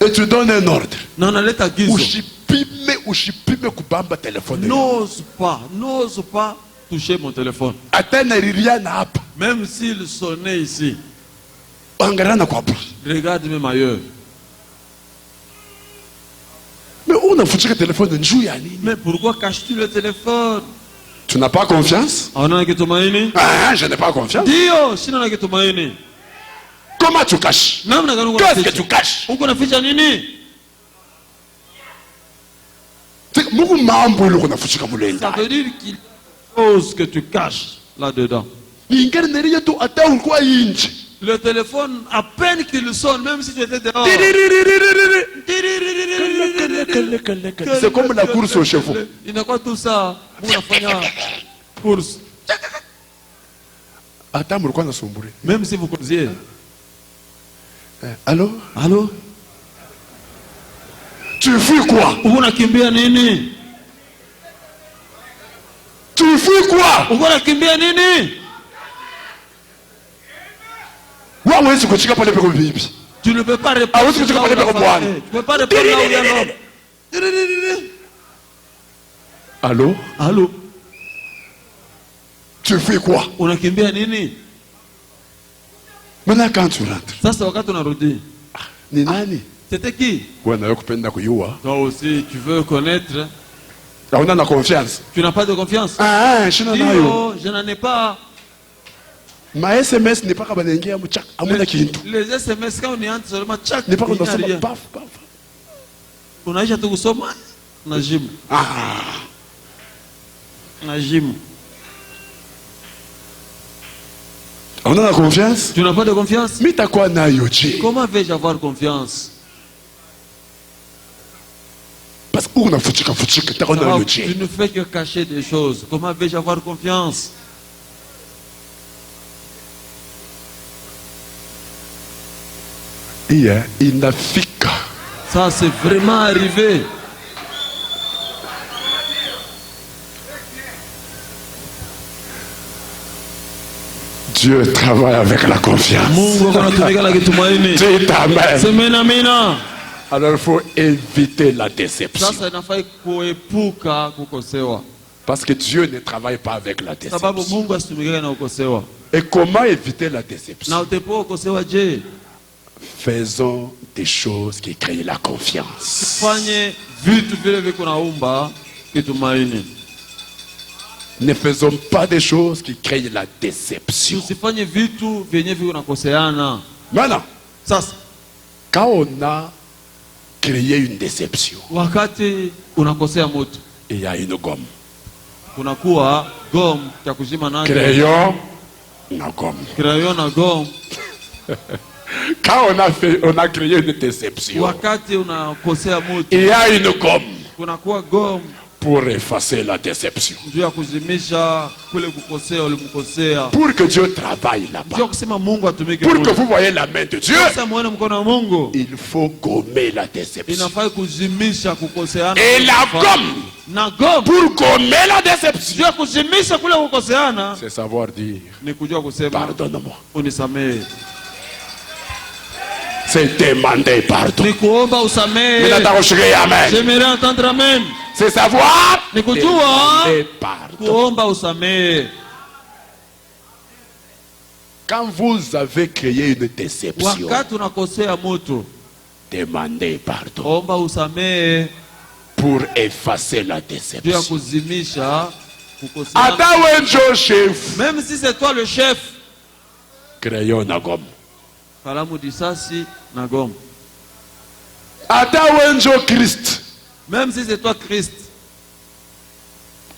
Et tu donnes un ordre. Non, non, n'ose pas toucher mon téléphone. Même s'il sonnait ici. Regarde même ailleurs. Mais pourquoi caches-tu le téléphone? Tu n'as pas confiance? Ah, je n'ai pas confiance. Comment tu caches? Qu'est-ce que tu caches? Ça veut dire qu'il y a des choses que tu caches là-dedans. Le téléphone, à peine qu'il sonne, même si tu étais dehors. C'est comme la course aux chevaux. Il n'a pas tout ça. Course. Même si vous coursiez. Allô? Allô? Tu fuis quoi? Tu fuis quoi? Tu ne peux pas répondre. Tu ne peux pas répondre là où il y a l'homme. Allô? Allô? Tu fais quoi? Maintenant quand tu rentres. Ça c'est quand on a rodé. C'était qui? Toi aussi, tu veux connaître. On a confiance. Tu n'as pas de confiance? Je n'en ai pas. Ma SMS n'est pas les SMS quand on y entre seulement tchak. N'est pas comme ça. Paf. On a déjà tout kusoma. Najim. Najim. On a la confiance? Tu n'as pas de confiance? Comment vais-je avoir confiance? Parce que tu ne fais que cacher des choses. Comment vais-je avoir confiance? Ça c'est vraiment arrivé. Dieu travaille avec la confiance. Mungu anatumika na kitumaini. Amen. Semeni amina. Alors il faut éviter la déception. Parce que Dieu ne travaille pas avec la déception. Et comment éviter la déception? Faisons des choses qui créent la confiance. Ne faisons pas des choses qui créent la déception. Maintenant, quand on a créé une déception, il y a une gomme. Crayon na gomme. Quand on a créé une déception, il y a une gomme pour effacer la déception. Pour que Dieu travaille là-bas. Pour que vous voyez la main de Dieu, il faut gommer la déception. Et la gomme, pour gommer la déception, c'est savoir dire pardonne-moi. C'est demander pardon. J'aimerais entendre amen. C'est savoir demander pardon. Quand vous avez créé une déception, demandez pardon pour effacer la déception. Même si c'est toi le chef, crayon na gomme. Christ. Même si c'est toi Christ,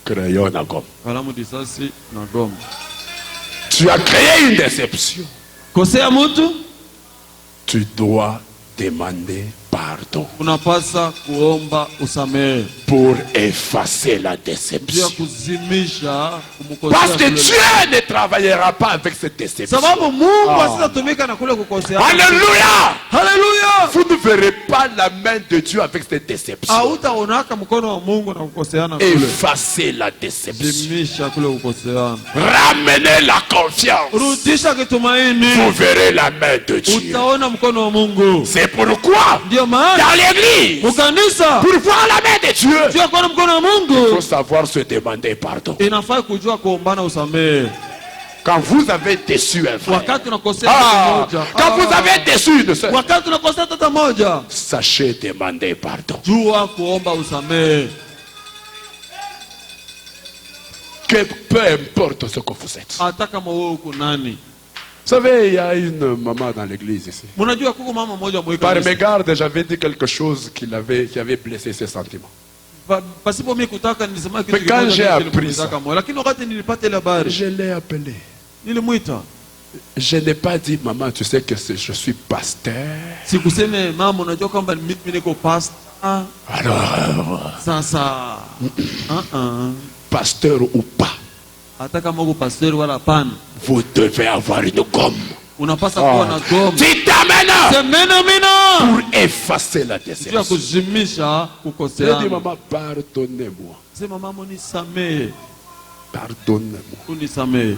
crayon na gomme. Tu as créé une déception. Tu dois demander pardon pour effacer la déception. Parce que Dieu ne travaillera pas avec cette déception. Alléluia. Alléluia. Vous ne verrez pas la main de Dieu avec cette déception. Effacer la déception. Ramenez la confiance. Vous verrez la main de Dieu. C'est pourquoi dans l'église, pour voir la main de Dieu, il faut savoir se demander pardon. Quand vous avez déçu un frère, quand vous avez déçu une soeur, sachez demander pardon. Que peu importe ce que vous êtes. Vous savez, il y a une maman dans l'église ici. Par mes gardes, j'avais dit quelque chose qui avait blessé ses sentiments. Mais quand j'ai appris ça, je l'ai appelé. Je n'ai pas dit, maman, tu sais que je suis pasteur. Alors, pasteur ou pas, vous devez avoir une gomme. Dites amen pour effacer la déception. J'ai dit, maman, pardonnez-moi. Pardonnez-moi.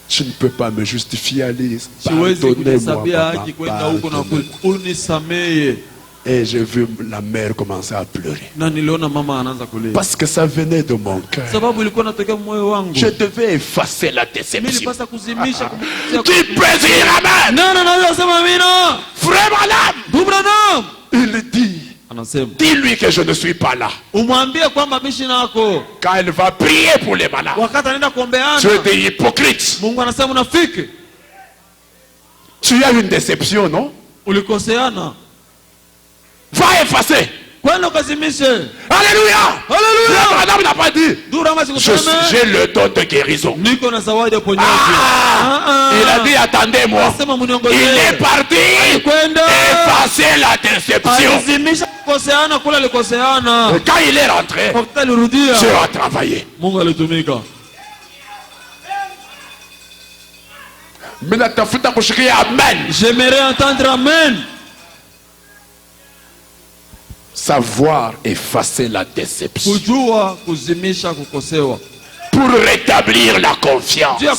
Je ne peux pas me justifier, Alice. Pardonnez-moi, pardonnez-moi. Et j'ai vu la mère commencer à pleurer. Parce que ça venait de mon cœur. Je devais effacer la déception. Tu peux dire amen. Frère Madame, il dit, dis-lui que je ne suis pas là. Quand elle va prier pour les malades, tu es des hypocrites. Tu as une déception, non? Va effacer. Alléluia. Alléluia. Madame n'a pas dit, j'ai le don de guérison. Il a dit, attendez-moi. Il est parti effacer la déception. Et quand il est rentré, Dieu a travaillé. J'aimerais entendre amen. Savoir effacer la déception. Pour rétablir la confiance. Alléluia.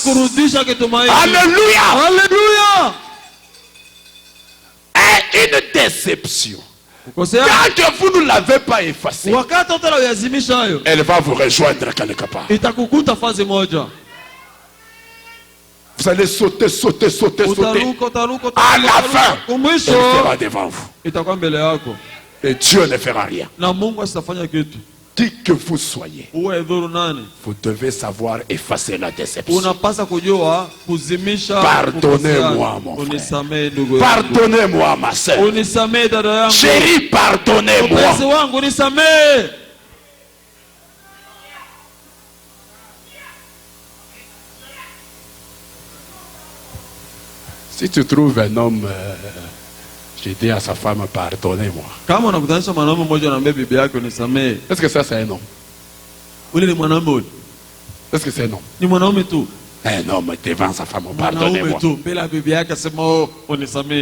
Alléluia. Et une déception Quand vous ne l'avez pas effacé, elle va vous rejoindre quelque part. Vous allez sauter. À la fin, elle sera devant vous. Et Dieu ne fera rien. Qui que vous soyez, vous devez savoir effacer la déception. Pardonnez-moi, mon frère. Pardonnez-moi, ma soeur. Chérie, pardonnez-moi. Si tu trouves un homme, j'ai dit à sa femme, pardonnez-moi. Est-ce que ça c'est un homme? Est-ce que c'est un homme? Un homme devant sa femme, pardonnez-moi.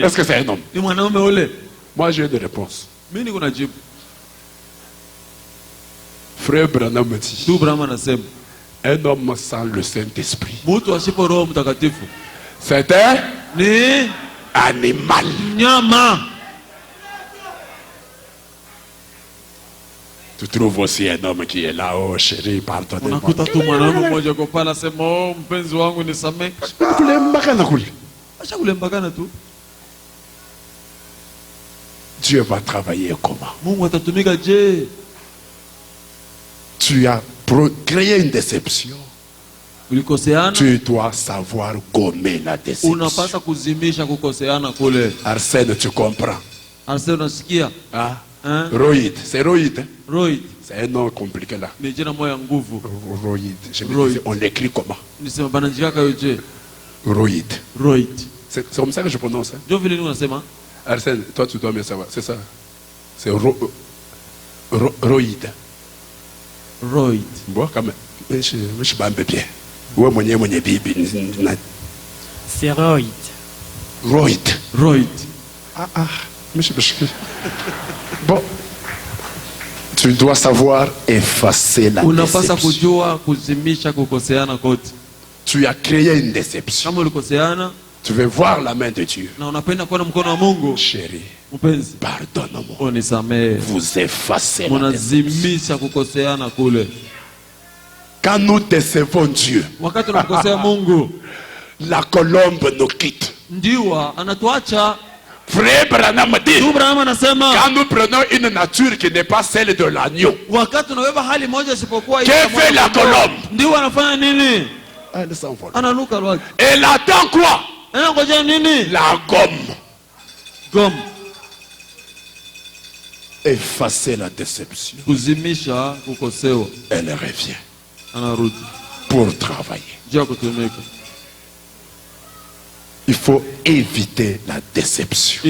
Est-ce que c'est un homme? Moi j'ai des réponses. Frère Branham me dit, un homme sans le Saint-Esprit, c'est un animal. Tu trouves aussi un homme qui est là, oh chérie, pardonnez-moi. Dieu va travailler comment? Tu as créé une déception. Tu dois savoir gommer la déception. Arsène, tu comprends? Ah? Roïd, c'est Roïd. C'est un nom compliqué là. Roïd. On l'écrit comment? Roïd. C'est comme ça que je prononce. Hein? Arsène, toi tu dois bien savoir. C'est ça. C'est Roïd. Bon, quand même. Je suis pas un peu bien. C'est Roïd. Bon, tu dois savoir effacer la déception. Tu as créé une déception. Tu veux voir la main de Dieu. Chérie, pardonne-moi. Vous effacez la déception. Quand nous décevons Dieu, la colombe nous quitte. Frère Branham dit, quand nous prenons une nature qui n'est pas celle de l'agneau, que fait la colombe? Elle s'envole. Elle attend quoi? La gomme. Effacer la déception. Elle revient pour travailler. Il faut éviter la déception.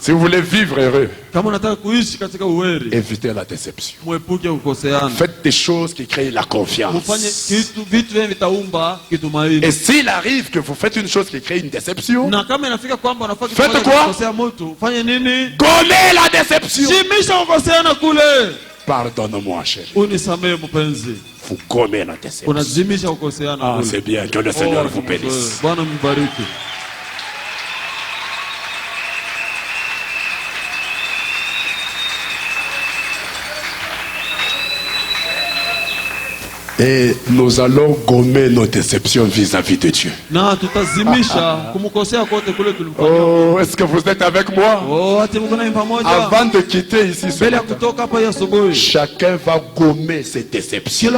Si vous voulez vivre heureux, évitez la déception. Faites des choses qui créent la confiance. Et s'il arrive que vous faites une chose qui crée une déception, faites quoi? Gommez la déception. Pardonne-moi, chérie. Vous gommez la déception. Ah, c'est bien. Que le Seigneur vous bénisse. Et nous allons gommer nos déceptions vis-à-vis de Dieu. Oh, est-ce que vous êtes avec moi? Avant de quitter ici ce matin, chacun va gommer ses déceptions.